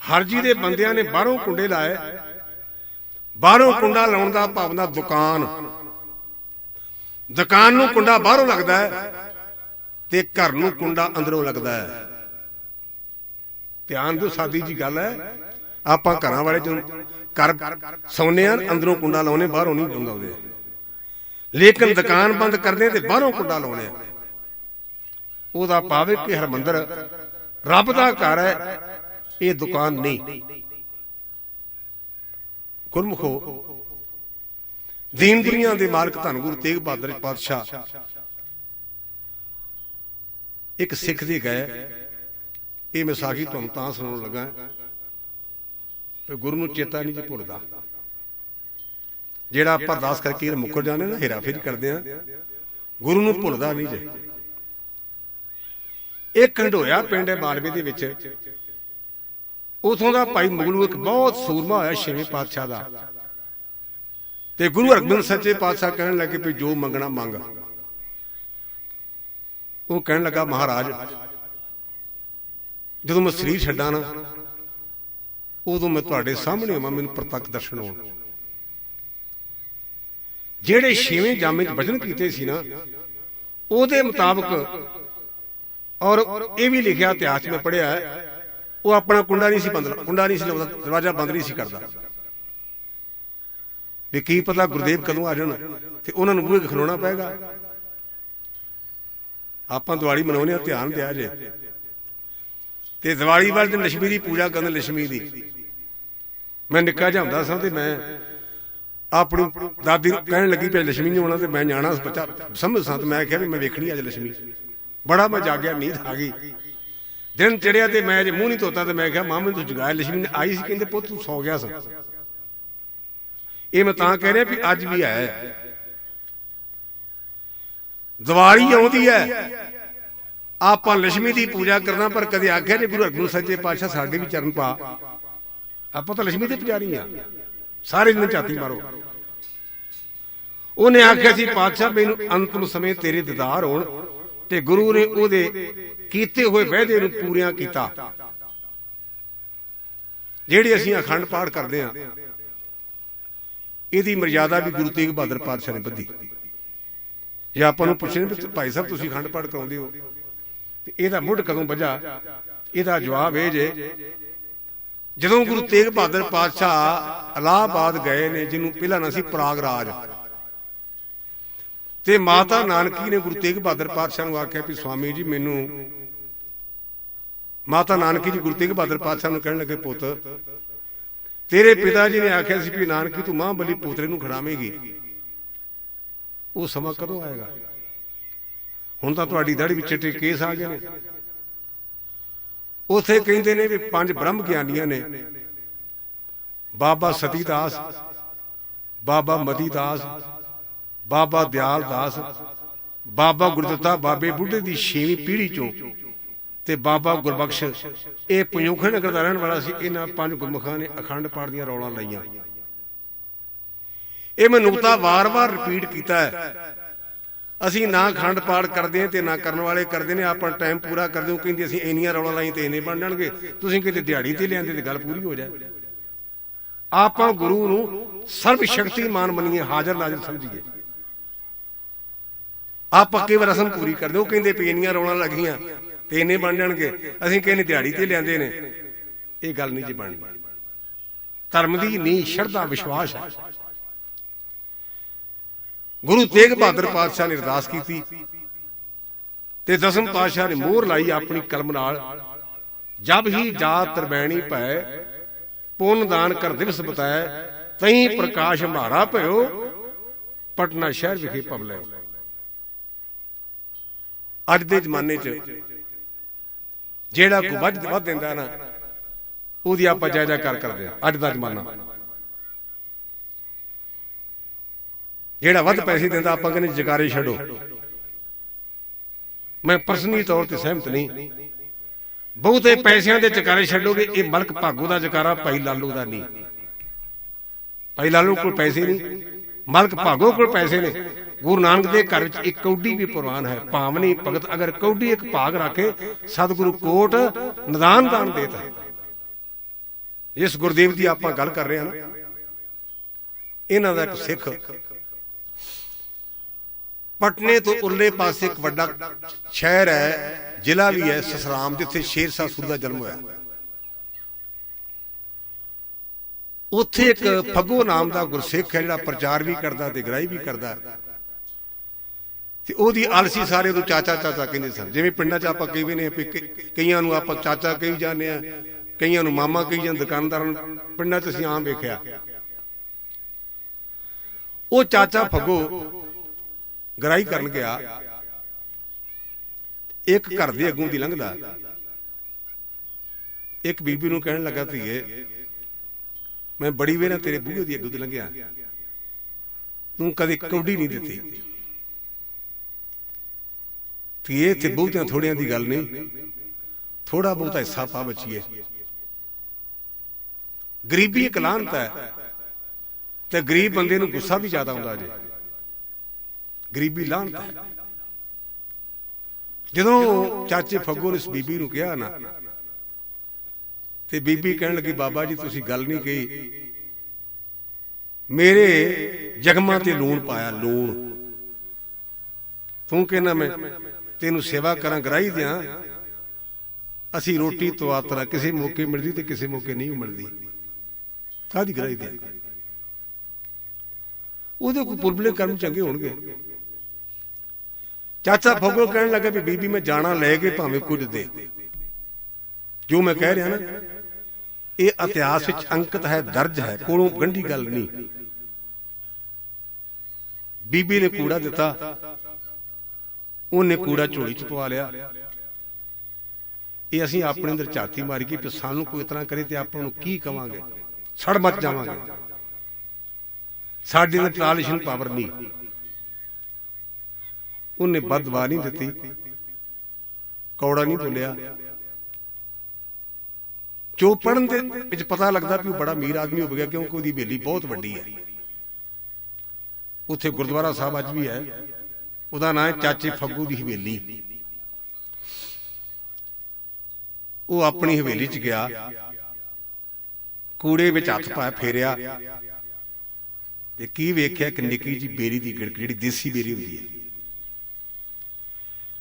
ਹਰਜੀ ਦੇ ਬੰਦਿਆਂ ਨੇ ਬਾਹਰੋਂ ਕੁੰਡੇ ਲਾਏ। ਬਾਹਰੋਂ ਕੁੰਡਾ ਲਾਉਣ ਦਾ ਭਾਵਨਾ ਦੁਕਾਨ ਨੂੰ ਕੁੰਡਾ ਬਾਹਰੋਂ ਲੱਗਦਾ ਹੈ ਤੇ ਘਰ ਨੂੰ ਕੁੰਡਾ ਅੰਦਰੋਂ ਲੱਗਦਾ ਹੈ। ਧਿਆਨ ਦਿਓ, ਸਾਦੀ ਜੀ ਗੱਲ ਹੈ। ਆਪਾਂ ਘਰਾਂ ਵਾਲੇ ਜਦੋਂ ਘਰ ਸੌਂਦੇ ਆ ਅੰਦਰੋਂ ਕੁੰਡਾ ਲਾਉਣੇ, ਬਾਹਰੋਂ ਨਹੀਂ ਲਾਉਂਦੇ। ਲੇਕਿਨ ਦੁਕਾਨ ਬੰਦ ਕਰਦੇ ਤੇ ਬਾਹਰੋਂ ਕੁੰਡਾ ਲਾਉਣੇ। ਉਹਦਾ ਭਾਵ ਹੈ ਕਿ ਹਰਮੰਦਰ ਰੱਬ ਦਾ ਘਰ ਹੈ, ਇਹ ਦੁਕਾਨ ਨਹੀਂ। ਗੁਰਮੁਖੋ, ਦੀਨ ਦੁਨੀਆ ਦੇ ਮਾਲਕ ਧੰਨ ਗੁਰੂ ਤੇਗ ਬਹਾਦਰ ਪਾਤਸ਼ਾਹ ਇੱਕ ਸਿੱਖ ਦੇ ਗਏ। ਇਹ ਮੈਂ ਸਾਖੀ ਤੁਹਾਨੂੰ ਤਾਂ ਸੁਣਾਉਣ ਲੱਗਾ ਤੇ ਗੁਰੂ ਨੂੰ ਚੇਤਾ ਨਹੀਂ ਜੇ ਭੁੱਲਦਾ। ਜਿਹੜਾ ਆਪਾਂ ਅਰਦਾਸ ਕਰਕੇ ਮੁੱਕਰ ਜਾਂਦੇ ਨਾ, ਹੇਰਾ ਫੇਰੀ ਕਰਦੇ ਆ, ਗੁਰੂ ਨੂੰ ਭੁੱਲਦਾ ਨਹੀਂ ਜੇ। ਇਹ ਖੰਡੋਇਆ ਪਿੰਡ ਹੈ ਮਾਲਵੇ ਦੇ ਵਿੱਚ। ਉਥੋਂ ਦਾ ਭਾਈ ਮੁਗਲੂ ਇੱਕ ਬਹੁਤ ਸੂਰਮਾ ਹੋਇਆ ਛੇਵੇਂ ਪਾਤਸ਼ਾਹ ਦਾ, ਤੇ ਗੁਰੂ ਹਰਗੋਬਿੰਦ ਸੱਚੇ ਪਾਤਸ਼ਾਹ ਕਹਿਣ ਲੱਗੇ ਵੀ ਜੋ ਮੰਗਣਾ ਮੰਗ। ਉਹ ਕਹਿਣ ਲੱਗਾ ਮਹਾਰਾਜ ਜਦੋਂ ਮੈਂ ਸਰੀਰ ਛੱਡਾਂ ਨਾ ਉਦੋਂ ਮੈਂ ਤੁਹਾਡੇ ਸਾਹਮਣੇ ਆਵਾਂ, ਮੈਨੂੰ ਪ੍ਰਤੱਖ ਦਰਸ਼ਨ ਹੋਣ। ਜਿਹੜੇ ਛੇਵੇਂ ਜਾਮੇ ਚ ਵਚਨ ਕੀਤੇ ਸੀ ਨਾ ਉਹਦੇ ਮੁਤਾਬਕ, ਔਰ ਇਹ ਵੀ ਲਿਖਿਆ ਇਤਿਹਾਸ ਚ ਮੈਂ ਪੜ੍ਹਿਆ, ਉਹ ਆਪਣਾ ਕੁੰਡਾ ਨਹੀਂ ਸੀ ਲਾਉਂਦਾ, ਦਰਵਾਜ਼ਾ ਬੰਦ ਨਹੀਂ ਸੀ ਕਰਦਾ। ਵੀ ਕੀ ਪਤਾ ਗੁਰਦੇਵ ਕਦੋਂ ਆ ਜਾਣ ਤੇ ਉਹਨਾਂ ਨੂੰ ਬੂਹੇ ਖਲੋਣਾ ਪਏਗਾ। ਆਪਾਂ ਦੀਵਾਲੀ ਮਨਾਉਂਦੇ ਹਾਂ, ਧਿਆਨ ਦਿਆ ਜੇ। ਤੇ ਦੀਵਾਲੀ ਵਾਲੇ ਦਿਨ ਲక్ష్ਮੀ ਦੀ ਪੂਜਾ ਕਰਨ, ਲక్ష్ਮੀ ਦੀ। ਮੈਂ ਨਿੱਕਾ ਜਿਹਾ ਹੁੰਦਾ ਸਾਂ ਤੇ ਮੈਂ ਆਪਣੀ ਦਾਦੀ ਨੂੰ ਕਹਿਣ ਲੱਗੀ ਪਈ ਲక్ష్ਮੀ ਨਹੀਂ ਆਉਣਾ, ਤੇ ਮੈਂ ਜਾਣਾ ਬੱਚਾ ਸਮਝ ਸਾਂ, ਤੇ ਮੈਂ ਕਿਹਾ ਵੀ ਮੈਂ ਵੇਖਣੀ ਅੱਜ ਲక్ష్ਮੀ। ਬੜਾ ਮੈਂ ਜਾਗਿਆ, ਨੀਂਦ ਆ ਗਈ। ਦਿਨ ਚੜਿਆ ਤੇ ਮੈਂ ਜੇ ਮੂੰਹ ਨਹੀਂ ਧੋਤਾ ਤੇ ਮੈਂ ਕਿਹਾ ਮਾਮੇ ਤੂੰ ਜਗਾਇਆ, ਲక్ష్ਮੀ ਨੇ ਆਈ ਸੀ। ਕਹਿੰਦੇ ਪੁੱਤ ਤੂੰ ਸੌ ਗਿਆ ਸਾਂ। ਇਹ ਮੈਂ ਤਾਂ ਕਹਿ ਰਿਹਾ ਵੀ ਅੱਜ ਵੀ ਆਇਆ। ਦੀਵਾਲੀ ਆਉਂਦੀ ਹੈ, ਆਪਾਂ ਲక్ష్ਮੀ ਦੀ ਪੂਜਾ ਕਰਨਾ, ਪਰ ਕਦੇ ਆਖਿਆ ਜੇ ਗੁਰੂ ਹਰਗੋਬਿੰਦ ਸੱਚੇ ਪਾਤਸ਼ਾਹ ਸਾਡੇ ਵੀ ਚਰਨ ਪਾ। ਆਪਾਂ ਤਾਂ ਲక్ష్ਮੀ ਦੇ ਪੁਜਾਰੀ ਆ, ਸਾਰੇ ਦਿਨ ਝਾਤੀ ਮਾਰੋ। ਉਹਨੇ ਆਖਿਆ ਸੀ ਪਾਤਸ਼ਾਹ ਮੈਨੂੰ ਅੰਤਮ ਸਮੇਂ ਤੇਰੇ ਦੀਦਾਰ ਹੋਣ, ਤੇ ਗੁਰੂ ਨੇ ਉਹਦੇ ਕੀਤੇ ਹੋਏ ਵਾਅਦੇ ਨੂੰ ਪੂਰੀਆਂ ਕੀਤਾ। ਜਿਹੜੀ ਅਸੀਂ ਅਖੰਡ ਪਾਠ ਕਰਦੇ ਹਾਂ, ਇਹਦੀ ਮਰਿਆਦਾ ਵੀ ਗੁਰੂ ਤੇਗ ਬਹਾਦਰ ਪਾਤਸ਼ਾਹ ਨੇ ਬੱਧੀ। ਜੇ ਆਪਾਂ ਨੂੰ ਪੁੱਛਣ ਵੀ ਭਾਈ ਸਾਹਿਬ ਤੁਸੀਂ ਅਖੰਡ ਪਾਠ ਕਰਾਉਂਦੇ ਹੋ ਤੇ ਇਹਦਾ ਮੁੱਢ ਕਦੋਂ ਵੱਜਾ, ਇਹਦਾ ਜਵਾਬ ਇਹ ਜੇ ਜਦੋਂ ਗੁਰੂ ਤੇਗ ਬਹਾਦਰ ਪਾਤਸ਼ਾਹ ਇਲਾਹਾਬਾਦ ਗਏ ਨੇ, ਜਿਹਨੂੰ ਪਹਿਲਾਂ ਨਾ ਸੀ ਪ੍ਰਾਗਰਾਜ, ਤੇ ਮਾਤਾ ਨਾਨਕੀ ਨੇ ਗੁਰੂ ਤੇਗ ਬਹਾਦਰ ਪਾਤਸ਼ਾਹ ਨੂੰ ਆਖਿਆ ਵੀ ਸਵਾਮੀ ਜੀ ਮੈਨੂੰ, ਮਾਤਾ ਨਾਨਕੀ ਜੀ ਗੁਰੂ ਤੇਗ ਬਹਾਦਰ ਪਾਤਸ਼ਾਹ ਨੂੰ ਕਹਿਣ ਲੱਗੇ ਪੁੱਤ ਤੇਰੇ ਪਿਤਾ ਜੀ ਨੇ ਆਖਿਆ ਸੀ ਵੀ ਨਾਨਕੀ ਤੂੰ ਮਹਾਂਬਲੀ ਪੋਤਰੇ ਨੂੰ ਖਿਡਾਵੇਂਗੀ, ਉਹ ਸਮਾਂ ਕਦੋਂ ਆਏਗਾ? ਹੁਣ ਤਾਂ ਤੁਹਾਡੀ ਦਾੜੀ ਵਿੱਚ ਚਿੱਟੇ ਕੇਸ ਆ ਗਏ ਨੇ। ਉਥੇ ਕਹਿੰਦੇ ਨੇ ਵੀ 5 ਬ੍ਰਹਮ ਗਿਆਨੀਆਂ ਨੇ, ਬਾਬਾ ਸਤੀ ਦਾਸ, ਬਾਬਾ ਮਤੀ ਦਾਸ, ਬਾਬਾ ਦਿਆਲ ਦਾਸ, ਬਾਬਾ ਗੁਰਦਿੱਤਾ ਬਾਬੇ ਬੁੱਢੇ ਦੀ 6ਵੀਂ ਪੀੜ੍ਹੀ ਚੋਂ, ਤੇ ਬਾਬਾ ਗੁਰਬਖਸ਼ ਇਹ ਪੰਜੋਖੜੇ ਨਗਰ ਦਾ ਰਹਿਣ ਵਾਲਾ ਸੀ। ਇਹਨਾਂ 5 ਗੁਰਮੁਖਾਂ ਨੇ ਅਖੰਡ ਪਾਠ ਦੀਆਂ ਰੌਲਾਂ ਲਾਈਆਂ। ਇਹ ਮੈਂ ਨੁਕਤਾ ਵਾਰ-ਵਾਰ ਰਿਪੀਟ ਕੀਤਾ ਹੈ। ਅਸੀਂ ਨਾ ਅਖੰਡ ਪਾਠ ਕਰਦੇ ਹਾਂ ਤੇ ਨਾ ਕਰਨ ਵਾਲੇ ਕਰਦੇ ਨੇ। ਆਪਾਂ ਟਾਈਮ ਪੂਰਾ ਕਰਦੇ ਹੋ, ਕਹਿੰਦੇ ਅਸੀਂ ਇੰਨੀਆਂ ਰੌਲਾਂ ਲਾਈ ਤੇ ਇੰਨੇ ਬਣ ਜਾਣਗੇ, ਤੁਸੀਂ ਕਿਤੇ ਦਿਹਾੜੀ ਤੇ ਲਿਆਂਦੇ ਤੇ ਗੱਲ ਪੂਰੀ ਹੋ ਜਾਏ। ਆਪਾਂ ਗੁਰੂ ਨੂੰ ਸਰਬ ਸ਼ਕਤੀਮਾਨ ਮੰਨੀਏ, ਹਾਜ਼ਰ ਨਾਜ਼ਰ ਸਮਝੀਏ। ਆ ਪੱਕੇ ਰਸਮ ਪੂਰੀ ਕਰਦੇ। ਉਹ ਕਹਿੰਦੇ ਵੀ ਇੰਨੀਆਂ ਰੌਣਾਂ ਲੱਗੀਆਂ ਤੇ ਇੰਨੇ ਬਣ ਜਾਣਗੇ, ਅਸੀਂ ਕਹਿੰਦੇ ਦਿਹਾੜੀ ਤੇ ਲਿਆਂਦੇ ਨੇ। ਇਹ ਗੱਲ ਨਹੀਂ ਜੀ ਬਣਨੀ। ਧਰਮ ਦੀ ਨੀਂਹ ਸ਼ਰਧਾ ਵਿਸ਼ਵਾਸ ਹੈ। ਗੁਰੂ ਤੇਗ ਬਹਾਦਰ ਪਾਤਸ਼ਾਹ ਨੇ ਅਰਦਾਸ ਕੀਤੀ ਤੇ ਦਸਮ ਪਾਤਸ਼ਾਹ ਨੇ ਮੋਹਰ ਲਾਈ ਆਪਣੀ ਕਲਮ ਨਾਲ, ਜਬ ਹੀ ਜਾਤ ਤਰਬੈਣੀ ਭੈ ਪੁੰਨ ਦਾਨ ਕਰ ਦਿਵਸ ਬਤਾਏ, ਤਈ ਪ੍ਰਕਾਸ਼ ਹਮਾਰਾ ਭਇਓ ਪਟਨਾ ਸ਼ਹਿਰ ਵਿਖੇ ਪਵਲੇ। ਅੱਜ ਦੇ ਜ਼ਮਾਨੇ 'ਚ ਜਿਹੜਾ ਕੋਈ ਵੱਧ ਦਿੰਦਾ ਨਾ, ਉਹਦੀ ਆਪਾਂ ਜੈ ਜੈਕਾਰ ਕਰਦੇ ਆ। ਅੱਜ ਦਾ ਜ਼ਮਾਨਾ ਜਿਹੜਾ ਵੱਧ ਪੈਸੇ ਦਿੰਦਾ, ਆਪਾਂ ਕਹਿੰਦੇ ਜਕਾਰੇ ਛੱਡੋ। ਮੈਂ ਪਰਸਨਲੀ ਤੌਰ ਤੇ ਸਹਿਮਤ ਨਹੀਂ। ਬਹੁਤੇ ਪੈਸਿਆਂ ਦੇ ਜਕਾਰੇ ਛੱਡੋਗੇ। ਇਹ ਮਲਕ ਭਾਗੋ ਦਾ ਜਕਾਰਾ, ਭਾਈ ਲਾਲੂ ਦਾ ਨਹੀਂ। ਭਾਈ ਲਾਲੂ ਕੋਲ ਪੈਸੇ ਨਹੀਂ, ਮਲਕ ਭਾਗੋ ਕੋਲ ਪੈਸੇ ਨੇ। ਗੁਰੂ ਨਾਨਕ ਦੇ ਘਰ ਵਿੱਚ ਇੱਕ ਕੌਡੀ ਵੀ ਪ੍ਰਵਾਨ ਹੈ। ਭਾਵਨੀ ਭਗਤ ਅਗਰ ਕੌਡੀ ਇੱਕ ਭਾਗ ਰੱਖੇ, ਸਤਿਗੁਰੂ ਕੋਟ ਨਿਦਾਨ ਦਾਨ ਦੇਤਾ ਹੈ। ਇਸ ਗੁਰਦੇਵ ਦੀ ਆਪਾਂ ਗੱਲ ਕਰ ਰਹੇ ਹਾਂ ਨਾ, ਇਹਨਾਂ ਦਾ ਇੱਕ ਸਿੱਖ ਪਟਨੇ ਤੋਂ ਉਰਲੇ ਪਾਸੇ ਇੱਕ ਵੱਡਾ ਸ਼ਹਿਰ ਹੈ, ਜ਼ਿਲ੍ਹਾ ਵੀ ਹੈ ਸਸਰਾਮ, ਜਿੱਥੇ ਸ਼ੇਰਸ਼ਾਹ ਸੂਰੀ ਦਾ ਜਨਮ ਹੋਇਆ। ਉੱਥੇ ਇੱਕ ਫੱਗੂ ਨਾਮ ਦਾ ਗੁਰਸਿੱਖ ਹੈ, ਜਿਹੜਾ ਪ੍ਰਚਾਰ ਵੀ ਕਰਦਾ ਤੇ ਗ੍ਰਾਹੀ ਵੀ ਕਰਦਾ। ਤੇ ਉਹਦੀ ਆਲਸੀ ਸਾਰੇ ਉਹਨੂੰ ਚਾਚਾ ਚਾਚਾ ਕਹਿੰਦੇ ਸਨ। ਜਿਵੇਂ ਪਿੰਡਾਂ 'ਚ ਆਪਾਂ ਕਹਿੰਦੇ ਨੇ, ਕਈਆਂ ਨੂੰ ਆਪਾਂ ਚਾਚਾ ਕਹੀ ਜਾਂਦੇ ਆ, ਕਈਆਂ ਨੂੰ ਮਾਮਾ ਕਹੀ ਜਾਂਦੇ। ਦੁਕਾਨਦਾਰਾਂ ਨੂੰ ਪਿੰਡਾਂ 'ਚ ਅਸੀਂ ਆਮ ਵੇਖਿਆ। ਉਹ ਚਾਚਾ ਫੱਗੂ ਗ੍ਰਾਹੀ ਕਰਨ ਗਿਆ, ਇੱਕ ਘਰ ਦੇ ਅੱਗੋਂ ਦੀ ਲੰਘਦਾ, ਇੱਕ ਬੀਬੀ ਨੂੰ ਕਹਿਣ ਲੱਗਾ, ਧੀਏ ਮੈਂ ਬੜੀ ਵੇਰ ਤੇਰੇ ਬੂਹੇ ਦੀ ਅੱਗੋਂ ਦੀ ਲੰਘਿਆ, ਤੂੰ ਕਦੇ ਕੌਡੀ ਨਹੀਂ ਦਿੱਤੀ। ਧੀਏ ਇੱਥੇ ਬਹੁਤਿਆਂ ਥੋੜਿਆਂ ਦੀ ਗੱਲ ਨਹੀਂ, ਥੋੜਾ ਬਹੁਤਾ ਹਿੱਸਾ ਪਾ ਬਚੀਏ। ਗਰੀਬੀ ਇੱਕ ਲਾਹਨਤ ਹੈ ਤੇ ਗਰੀਬ ਬੰਦੇ ਨੂੰ ਗੁੱਸਾ ਵੀ ਜ਼ਿਆਦਾ ਆਉਂਦਾ ਜੇ। ਗਰੀਬੀ ਲਾਹਨਤ ਹੈ। ਜਦੋਂ ਚਾਚੇ ਫੱਗੂ ਨੇ ਇਸ ਬੀਬੀ ਨੂੰ ਕਿਹਾ ਨਾ, ਤੇ ਬੀਬੀ ਕਹਿਣ ਲੱਗੀ, ਬਾਬਾ ਜੀ ਤੁਸੀਂ ਗੱਲ ਨਹੀਂ ਕਹੀ, ਮੇਰੇ ਜ਼ਖਮਾਂ ਤੇ ਲੂਣ ਪਾਇਆ, ਲੂਣ। ਤੂੰ ਕਹਿੰਦਾ ਮੈਂ ਤੈਨੂੰ ਸੇਵਾ ਕਰਾਂ, ਗ੍ਰਾਹੀ ਦਿਆਂ। ਅਸੀਂ ਰੋਟੀ ਤੋਂ ਆਤਰਾ ਕਿਸੇ ਮੌਕੇ ਮਿਲਦੀ ਤੇ ਕਿਸੇ ਮੌਕੇ ਨਹੀਂ ਮਿਲਦੀ, ਕਾਹਦੀ ਗ੍ਰਾਹੀ ਦਿਆਂ। ਉਹਦੇ ਕੋਈ ਪੁਰਬਲੇ ਕਰਮ ਚੰਗੇ ਹੋਣਗੇ। ਚਾਚਾ ਫੱਗੂ ਕਹਿਣ ਲੱਗਾ ਵੀ ਬੀਬੀ ਮੈਂ ਜਾਣਾ ਲੈ ਕੇ ਭਾਵੇਂ ਕੁਝ ਦੇ। ਜੋ ਮੈਂ ਕਹਿ ਰਿਹਾ ਨਾ, ਇਹ ਇਤਿਹਾਸ ਵਿੱਚ ਅੰਕਿਤ ਹੈ, ਦਰਜ ਹੈ, ਕੋਲੋਂ ਗੰਢੀ ਗੱਲ ਨਹੀਂ। ਬੀਬੀ ਨੇ ਕੂੜਾ ਦਿੱਤਾ, ਉਹਨੇ ਕੂੜਾ ਝੋਲੀ 'ਚ ਪਵਾ ਲਿਆ। ਇਹ ਅਸੀਂ ਆਪਣੇ ਅੰਦਰ ਝਾਤੀ ਮਾਰੀ ਕਿ ਸਾਨੂੰ ਕੋਈ ਇਤਨਾ ਕਰੇ ਤੇ ਆਪਾਂ ਨੂੰ ਕੀ ਕਵਾਂਗੇ, ਸੜ ਮੱਚ ਜਾਵਾਂਗੇ। ਸਾਡੇ ਨਾਲ ਟ੍ਰਾਂਸਲੇਸ਼ਨ ਪਾਵਰ ਨਹੀਂ। ਉਹਨੇ ਬਦਦੁਆ ਨਹੀਂ ਦਿੱਤੀ, ਕੌੜਾ ਨਹੀਂ ਬੋਲਿਆ। ਜੋ ਪੜਨ ਦੇ ਵਿੱਚ ਪਤਾ ਲੱਗਦਾ ਵੀ ਉਹ ਬੜਾ ਅਮੀਰ ਆਦਮੀ ਹੋ ਗਿਆ, ਕਿਉਂਕਿ ਉਹਦੀ ਹਵੇਲੀ ਬਹੁਤ ਵੱਡੀ ਹੈ। ਉੱਥੇ ਗੁਰਦੁਆਰਾ ਸਾਹਿਬ ਅੱਜ ਵੀ ਹੈ, ਉਹਦਾ ਨਾਂ ਹੈ ਚਾਚੇ ਫੱਗੂ ਦੀ ਹਵੇਲੀ। ਉਹ ਆਪਣੀ ਹਵੇਲੀ 'ਚ ਗਿਆ, ਕੂੜੇ ਵਿੱਚ ਹੱਥ ਪਾ ਫੇਰਿਆ ਤੇ ਕੀ ਵੇਖਿਆ, ਇੱਕ ਨਿੱਕੀ ਜੀ ਬੇਰੀ ਦੀ ਗਿੜਕ, ਜਿਹੜੀ ਦੇਸੀ ਬੇਰੀ ਹੁੰਦੀ ਹੈ।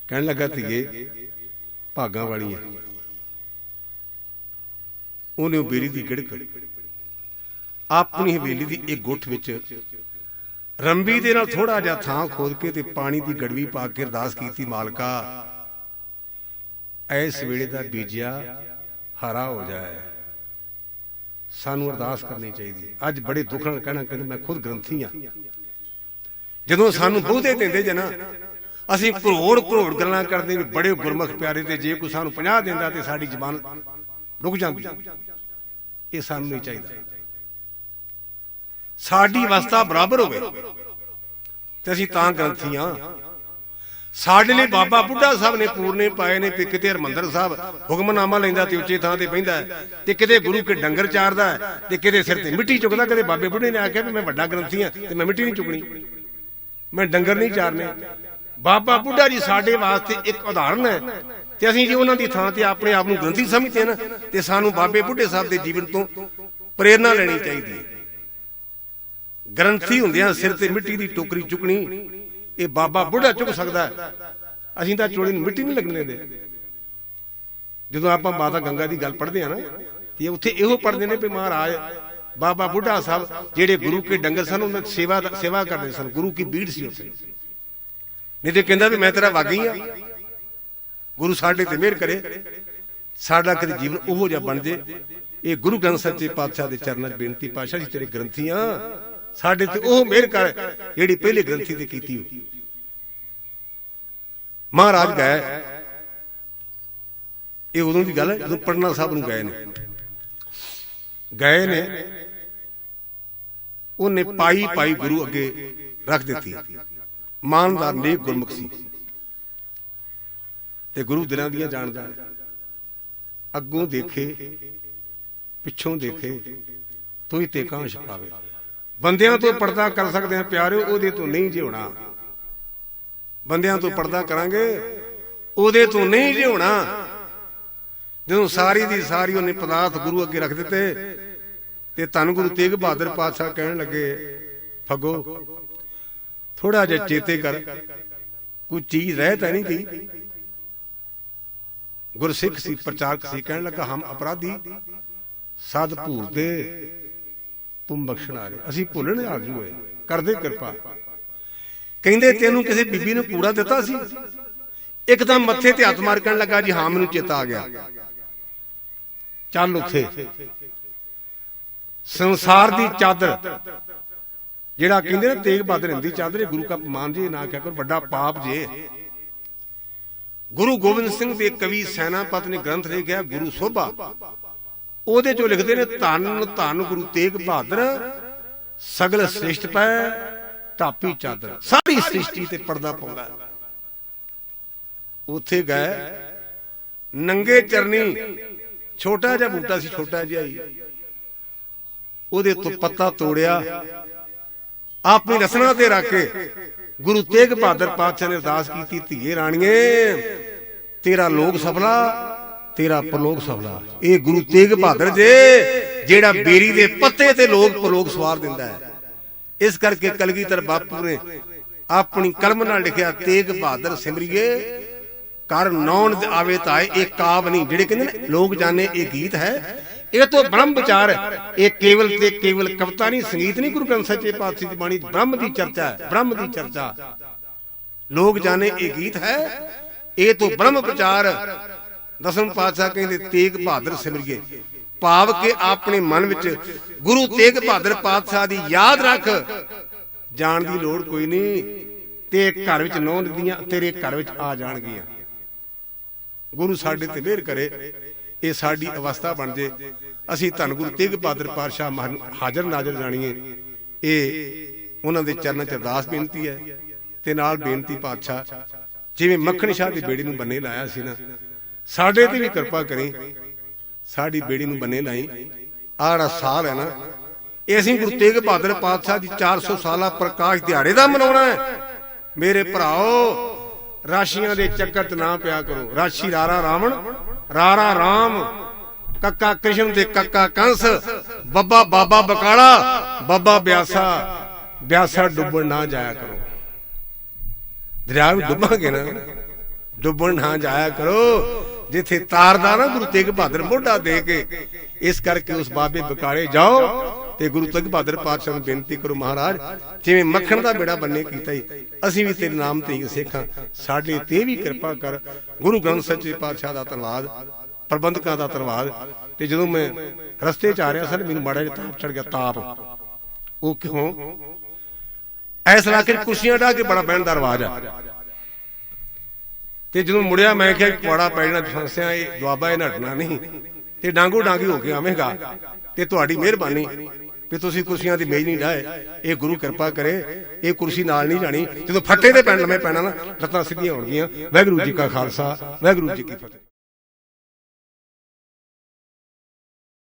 ਕਹਿਣ ਲੱਗਾ, ਧੀਏ ਭਾਗਾਂ ਵਾਲੀਆਂ। ਉਹਨੇ ਉਹ ਬੇਰੀ ਦੀ ਗਿੜਕ ਆਪਣੀ ਹਵੇਲੀ ਦੀ ਇੱਕ ਗੁੱਠ ਵਿੱਚ ਰੰਬੀ ਦੇ ਨਾਲ ਥੋੜਾ ਜਿਹਾ ਥਾਂ ਖੋਦ ਕੇ ਤੇ ਪਾਣੀ ਦੀ ਗੜਵੀ ਪਾ ਕੇ ਅਰਦਾਸ ਕੀਤੀ, ਮਾਲਕਾ ਇਸ ਵੇਲੇ ਦਾ ਬੀਜਿਆ ਹਰਾ ਹੋ ਜਾਏ। ਸਾਨੂੰ ਅਰਦਾਸ ਕਰਨੀ ਚਾਹੀਦੀ। ਅੱਜ ਬੜੇ ਦੁੱਖ ਨਾਲ ਕਹਿਣਾ, ਕਹਿੰਦੇ ਮੈਂ ਖੁਦ ਗ੍ਰੰਥੀ ਹਾਂ। ਜਦੋਂ ਸਾਨੂੰ ਬਹੁਤੇ ਦਿੰਦੇ ਜੇ ਨਾ, ਅਸੀਂ ਕਰੋੜ ਕਰੋੜ ਗੱਲਾਂ ਕਰਦੇ ਵੀ ਬੜੇ ਗੁਰਮੁਖ ਪਿਆਰੇ, ਤੇ ਜੇ ਕੋਈ ਸਾਨੂੰ 50 ਦਿੰਦਾ ਤੇ ਸਾਡੀ ਜ਼ਬਾਨ ਰੁਕ ਜਾਂਦੀ। ਇਹ ਸਾਨੂੰ ਨਹੀਂ ਚਾਹੀਦਾ। ਸਾਡੀ ਅਵਸਥਾ ਬਰਾਬਰ ਹੋਵੇ ਤੇ ਅਸੀਂ ਤਾਂ ਗ੍ਰੰਥੀ ਹਾਂ। ਸਾਡੇ ਲਈ ਬਾਬਾ ਬੁੱਢਾ ਸਾਹਿਬ ਨੇ ਪੂਰਨੇ ਪਾਏ ਨੇ, ਤੇ ਕਿਤੇ ਹਰਮੰਦਰ ਸਾਹਿਬ ਹੁਕਮਨਾਮਾ ਲੈਂਦਾ ਤੇ ਉੱਚੇ ਥਾਂ ਤੇ ਬਹਿੰਦਾ, ਤੇ ਕਿਤੇ ਗੁਰੂ ਕੇ ਡੰਗਰ ਚਾਰਦਾ, ਤੇ ਕਿਤੇ ਸਿਰ ਤੇ ਮਿੱਟੀ ਚੁੱਕਦਾ। ਕਦੇ ਬਾਬੇ ਬੁੱਢੇ ਨੇ ਆਖਿਆ ਵੀ ਮੈਂ ਵੱਡਾ ਗ੍ਰੰਥੀ ਹਾਂ ਤੇ ਮੈਂ ਮਿੱਟੀ ਨਹੀਂ ਚੁੱਕਣੀ, ਮੈਂ ਡੰਗਰ ਨਹੀਂ ਚਾਰਨੇ। ਬਾਬਾ ਬੁੱਢਾ ਜੀ ਸਾਡੇ ਵਾਸਤੇ ਇੱਕ ਉਦਾਹਰਨ ਹੈ, ਤੇ ਅਸੀਂ ਜੇ ਉਹਨਾਂ ਦੀ ਥਾਂ ਤੇ ਆਪਣੇ ਆਪ ਨੂੰ ਗ੍ਰੰਥੀ ਸਮਝਦੇ ਨਾ, ਤੇ ਸਾਨੂੰ ਬਾਬੇ ਬੁੱਢੇ ਸਾਹਿਬ ਦੇ ਜੀਵਨ ਤੋਂ ਪ੍ਰੇਰਨਾ ਲੈਣੀ ਚਾਹੀਦੀ ਹੈ। ਗ੍ਰੰਥੀ ਹੁੰਦਿਆਂ ਸਿਰ ਤੇ ਮਿੱਟੀ ਦੀ ਟੋਕਰੀ ਚੁੱਕਣੀ ਇਹ ਬਾਬਾ ਬੁੱਢਾ ਚੁੱਕ ਸਕਦਾ, ਅਸੀਂ ਤਾਂ ਚੋਲੀ ਨੂੰ ਮਿੱਟੀ ਨਹੀਂ ਲੱਗਣ ਦਿੰਦੇ। ਜਦੋਂ ਆਪਾਂ ਮਾਤਾ ਗੰਗਾ ਦੀ ਗੱਲ ਪੜ੍ਹਦੇ ਆ ਨਾ, ਤੇ ਉੱਥੇ ਇਹੋ ਪੜ੍ਹਦੇ ਨੇ ਵੀ ਮਹਾਰਾਜ ਬਾਬਾ ਬੁੱਢਾ ਸਾਹਿਬ ਜਿਹੜੇ ਗੁਰੂ ਕੇ ਡੰਗਰ ਸਨ, ਉਹਨਾਂ ਸੇਵਾ ਕਰਦੇ ਸਨ, ਗੁਰੂ ਕੀ ਬੀੜ ਸੀ ਉੱਥੇ। ਨਹੀਂ ਤੇ ਕਹਿੰਦਾ ਵੀ ਮੈਂ ਤੇਰਾ ਵਾਗੀ ਆ। ਗੁਰੂ ਸਾਡੇ ਤੇ ਮਿਹਰ ਕਰੇ, ਸਾਡਾ ਕਦੇ ਜੀਵਨ ਉਹੋ ਜਿਹਾ ਬਣ ਜੇ। ਇਹ ਗੁਰੂ ਗ੍ਰੰਥ ਸੱਚੇ ਪਾਤਸ਼ਾਹ ਦੇ ਚਰਨਾਂ 'ਚ ਬੇਨਤੀ, ਪਾਤਸ਼ਾਹ ਜੀ ਤੇਰੇ ਗ੍ਰੰਥੀ ਆ, ਸਾਡੇ ਤੇ ਉਹ ਮਿਹਰ ਕਰ ਜਿਹੜੀ ਪਹਿਲੇ ਗ੍ਰੰਥੀ ਤੇ ਕੀਤੀ ਹੋਈ। ਮਹਾਰਾਜ ਗਏ, ਇਹ ਉਦੋਂ ਦੀ ਗੱਲ ਹੈ ਜਦੋਂ ਪਟਨਾ ਸਾਹਿਬ ਨੂੰ ਗਏ ਨੇ, ਉਹਨੇ ਪਾਈ ਗੁਰੂ ਅੱਗੇ ਰੱਖ ਦਿੱਤੀ। ਇਮਾਨਦਾਰ ਨੇਕ ਗੁਰਮੁਖ ਸੀ ਤੇ ਗੁਰੂ ਦਿਲਾਂ ਦੀਆਂ ਜਾਣਦਾ, ਅੱਗੋਂ ਦੇਖੇ ਪਿੱਛੋਂ ਦੇਖੇ ਤੋਈ ਤੇ ਕਾਂ ਛਪਾਵੇ। ਬੰਦਿਆਂ ਤੋਂ ਪਰਦਾ ਕਰ ਸਕਦੇ ਆ ਪਿਆਰਿਓ, ਉਹਦੇ ਤੋਂ ਨਹੀਂ ਜਿਉਣਾ। ਬੰਦਿਆਂ ਤੋਂ ਪਰਦਾ ਕਰਾਂਗੇ, ਉਹਦੇ ਤੋਂ ਨਹੀਂ ਜਿਉਣਾ। ਜਦੋਂ ਸਾਰੀ ਦੀ ਸਾਰੀ ਉਹਨੇ ਪਦਾਰਥ ਗੁਰੂ ਅੱਗੇ ਰੱਖ ਦਿੱਤੇ ਤੇ ਧੰਨ ਗੁਰੂ ਤੇਗ ਬਹਾਦਰ ਪਾਤਸ਼ਾਹ ਕਹਿਣ ਲੱਗੇ, ਫੱਗੋ ਥੋੜਾ ਜਿਹਾ ਚੇਤੇ ਕਰ, ਕੋਈ ਚੀਜ਼ ਰਹਿ ਤਾਂ ਨਹੀਂ ਗਈ। ਗੁਰਸਿੱਖ ਸੀ, ਪ੍ਰਚਾਰਕ ਸੀ, ਕਹਿਣ ਲੱਗਾ ਹਮ ਅਪਰਾਧੀ ਸਦ ਭੂਲਦੇ ਤੁਮ ਬਖਸ਼ਣ ਆ ਰਹੇ, ਅਸੀਂ ਭੁੱਲਣ ਆਜੂ ਹੋਏ, ਕਰਦੇ ਕਿਰਪਾ। ਕਹਿੰਦੇ ਤੈਨੂੰ ਕਿਸੇ ਬੀਬੀ ਨੇ ਕੂੜਾ ਦਿੱਤਾ ਸੀ? ਇੱਕਦਮ ਮੱਥੇ ਤੇ ਹੱਥ ਮਾਰ ਕਹਿਣ ਲੱਗਾ ਜੀ ਹਾਂ ਮੈਨੂੰ ਚੇਤਾ ਆ ਗਿਆ। ਚੱਲ ਉੱਥੇ ਸੰਸਾਰ ਦੀ ਚਾਦਰ, ਜਿਹੜਾ ਕਹਿੰਦੇ ਨੇ ਤੇਗ ਬਹਾਦਰ ਹਿੰਦੀ ਚਾਦਰ, ਗੁਰੂ ਕਾ ਅਪਮਾਨ ਜੀ ਨਾ ਕਿਹਾ ਕਰੋ, ਵੱਡਾ ਪਾਪ ਜੇ। ਗੁਰੂ ਗੋਬਿੰਦ ਸਿੰਘ ਦੇ ਕਵੀ ਸੈਨਾਪਤ ਨੇ ਗ੍ਰੰਥ ਲਿਖਿਆ ਗੁਰੂ ਸੋਭਾ, ਉਹਦੇ ਚੋਂ ਲਿਖਦੇ ਨੇ ਧੰਨ ਧੰਨ ਗੁਰੂ ਤੇਗ ਬਹਾਦਰ, ਸਗਲ ਸ੍ਰਿਸ਼ਟ ਪੈ ਢਾਪੀ ਚਾਦਰ, ਸਾਰੀ ਸ੍ਰਿਸ਼ਟੀ ਤੇ ਪਰਦਾ ਪਾਉਂਦਾ। ਉੱਥੇ ਗਏ, ਨੰਗੇ ਚਰਨੀ, ਛੋਟਾ ਜਿਹਾ ਬੂਟਾ ਸੀ, ਛੋਟਾ ਜਿਹਾ ਹੀ, ਉਹਦੇ ਤੋਂ ਪੱਤਾ ਤੋੜਿਆ, ਆਪਣੀ ਰਸਨਾ ਤੇ ਰੱਖ ਕੇ ਗੁਰੂ ਤੇਗ ਬਹਾਦਰ ਪਾਤਸ਼ਾਹ ਨੇ ਅਰਦਾਸ ਕੀਤੀ, ਧੀਏ ਰਾਣੀਏ ਤੇਰਾ ਲੋਕ ਸਫਲਾ, ਤੇਰਾ ਪਰਲੋਕ ਸਫਲਾ। ਇਹ ਗੁਰੂ ਤੇਗ ਬਹਾਦਰ ਜੇ ਜਿਹੜਾ ਬੇਰੀ ਦੇ ਪੱਤੇ ਤੇ ਲੋਕ ਪਰਲੋਕ ਸਵਾਰ ਦਿੰਦਾ ਹੈ। ਇਸ ਕਰਕੇ ਕਲਗੀਧਰ ਬਾਪੂ ਨੇ ਆਪਣੀ ਕਲਮ ਨਾਲ ਲਿਖਿਆ, ਤੇਗ ਬਹਾਦਰ ਸਿਮਰਿਏ ਕਰ ਨੌਣ ਆਵੇ ਤਾਏ। ਇਹ ਕਾਵ ਨਹੀਂ, ਜਿਹੜੇ ਕਹਿੰਦੇ ਨੇ ਲੋਕ ਜਾਣੇ ਇਹ ਗੀਤ ਹੈ, ਇਹ ਤੋਂ ਬ੍ਰਹਮ ਵਿਚਾਰ ਹੈ। ਇਹ ਕੇਵਲ ਤੇ ਕੇਵਲ ਕਵਿਤਾ ਨਹੀਂ, ਸੰਗੀਤ ਨਹੀਂ। ਗੁਰੂ ਗ੍ਰੰਥ ਸੱਚੇ ਪਾਤਸ਼ਾਹ ਦੀ ਬਾਣੀ ਬ੍ਰਹਮ ਦੀ ਚਰਚਾ ਹੈ, ਬ੍ਰਹਮ ਦੀ ਚਰਚਾ। ਲੋਕ ਜਾਣੇ ਇਹ ਗੀਤ ਹੈ, ਇਹ ਤੋਂ ਬ੍ਰਹਮ ਵਿਚਾਰ। ਦਸਮ ਪਾਤਸ਼ਾਹ ਕਹਿੰਦੇ ਤੇਗ ਬਹਾਦਰ ਸਿਮਰਿਏ, ਭਾਵ ਕਿ ਆਪਣੇ ਮਨ ਵਿੱਚ ਗੁਰੂ ਤੇਗ ਬਹਾਦਰ ਪਾਤਸ਼ਾਹ ਦੀ ਯਾਦ ਰੱਖ। ਜਾਣ ਦੀ ਲੋੜ ਕੋਈ ਨਹੀਂ, ਤੇ ਘਰ ਵਿੱਚ ਨੌਂ ਨਦੀਆਂ ਤੇਰੇ ਘਰ ਵਿੱਚ ਆ ਜਾਣਗੀਆਂ। ਗੁਰੂ ਸਾਡੇ ਤੇ ਮਿਹਰ ਕਰੇ, ਇਹ ਸਾਡੀ ਅਵਸਥਾ ਬਣ ਜੇ, ਅਸੀਂ ਧੰਨ ਗੁਰੂ ਤੇਗ ਬਹਾਦਰ ਪਾਤਸ਼ਾਹ ਹਾਜ਼ਰ ਨਾਜ਼ਰ ਜਾਣੀਏ। ਇਹ ਉਹਨਾਂ ਦੇ ਚਰਨਾਂ 'ਚ ਅਰਦਾਸ ਬੇਨਤੀ ਹੈ। ਤੇ ਨਾਲ ਬੇਨਤੀ ਪਾਤਸ਼ਾਹ, ਜਿਵੇਂ ਮੱਖਣ ਸ਼ਾਹ ਦੀ ਬੇੜੀ ਨੂੰ ਬੰਨੇ ਲਾਇਆ ਸੀ ਨਾ, ਸਾਡੇ ਤੇ ਵੀ ਕਿਰਪਾ ਕਰੀ, ਸਾਡੀ ਬੇੜੀ ਨੂੰ ਬੰਨੇ ਲਾਈ। ਆਹ ਜਿਹੜਾ ਸਾਲ ਹੈ ਨਾ, ਇਹ ਅਸੀਂ ਗੁਰੂ ਤੇਗ ਬਹਾਦਰ ਪਾਤਸ਼ਾਹ ਦੀ 400 ਸਾਲਾ ਪ੍ਰਕਾਸ਼ ਦਿਹਾੜੇ ਦਾ ਮਨਾਉਣਾ ਹੈ। ਮੇਰੇ ਭਰਾਓ, ਰਾਸ਼ੀਆਂ ਦੇ ਚੱਕਰ 'ਚ ਨਾ ਪਿਆ ਕਰੋ। ਰਾਸ਼ੀ ਰਾਰਾ ਰਾਵਣ, ਰਾਰਾ ਰਾਮ, ਕੱਕਾ ਕ੍ਰਿਸ਼ਨ ਤੇ ਕੱਕਾ ਕੰਸ, ਬੱਬਾ ਬਾਬਾ ਬਕਾਲਾ, ਬੱਬਾ ਬਿਆਸਾ ਡੁੱਬਣ ਨਾ ਜਾਇਆ ਕਰੋ। ਦਰਿਆ ਵਿੱਚ ਡੁੱਬਾਂਗੇ ਨਾ, ਡੁੱਬਣ ਨਾ ਜਾਇਆ ਕਰੋ। ਜਿੱਥੇ ਤਾਰਦਾ ਨਾ ਗੁਰੂ ਤੇਗ ਬਹਾਦਰ ਮੋਢਾ ਦੇ ਕੇ। ਇਸ ਕਰਕੇ ਉਸ ਬਾਬੇ ਬਕਾਲੇ ਜਾਓ ਤੇ ਗੁਰੂ ਤੇਗ ਬਹਾਦਰ ਪਾਤਸ਼ਾਹ ਨੂੰ ਬੇਨਤੀ ਕਰੋ, ਮਹਾਰਾਜ ਜਿਵੇਂ ਮੱਖਣ ਦਾ ਬੇੜਾ ਬੰਨੇ ਕੀਤਾ ਹੀ, ਅਸੀਂ ਵੀ ਤੇਰੇ ਨਾਮ ਤੇ ਹੀ ਸਿੱਖਾਂ, ਸਾਡੇ ਤੇ ਵੀ ਕਿਰਪਾ ਕਰ। ਗੁਰੂ ਗ੍ਰੰਥ ਸੱਚੇ ਪਾਤਸ਼ਾਹ ਦਾ ਧੰਨਵਾਦ, ਪ੍ਰਬੰਧਕਾਂ ਦਾ ਧੰਨਵਾਦ। ਤੇ ਜਦੋਂ ਮੈਂ ਰਸਤੇ 'ਚ ਆ ਰਿਹਾ ਸਰ, ਮੈਨੂੰ ਮਾੜਾ ਜਿਹਾ ਤਾਪ ਚੜ ਗਿਆ। ਤਾਪ ਉਹ ਕਿਉਂ? ਇਸ ਇਲਾਕੇ 'ਚ ਕੁਰਸੀਆਂ ਢਾਹ ਕੇ ਬੜਾ ਬਹਿਣ ਦਾ ਰਿਵਾਜ ਆ। ਤੇ ਜਦੋਂ ਮੁੜਿਆ ਮੈਂ ਕਿਹਾ ਕੁਆੜਾ ਪੈ ਜਾਣਾ ਫਸਿਆ, ਇਹ ਦੁਆਬਾ ਇਹ ਨੱਠਣਾ ਨਹੀਂ, ਤੇ ਡਾਂਗੋ ਡਾਂਗੀ ਹੋ ਕੇ ਆਵੇਂਗਾ। ਤੇ ਤੁਹਾਡੀ ਮਿਹਰਬਾਨੀ ਵੀ ਤੁਸੀਂ ਕੁਰਸੀਆਂ ਦੀ ਮੇਜ਼ ਨਹੀਂ ਢਾਏ, ਇਹ ਗੁਰੂ ਕਿਰਪਾ ਕਰੇ। ਇਹ ਕੁਰਸੀ ਨਾਲ ਨਹੀਂ ਜਾਣੀ, ਜਦੋਂ ਫੱਟੇ ਤੇ ਪੈਣਾ ਨਾ, ਲੱਤਾਂ ਸਿੱਧੀਆਂ ਹੋਣਗੀਆਂ। ਵਾਹਿਗੁਰੂ ਜੀ ਕਾ ਖਾਲਸਾ, ਵਾਹਿਗੁਰੂ ਜੀ ਕੀ ਫਤਿਹ।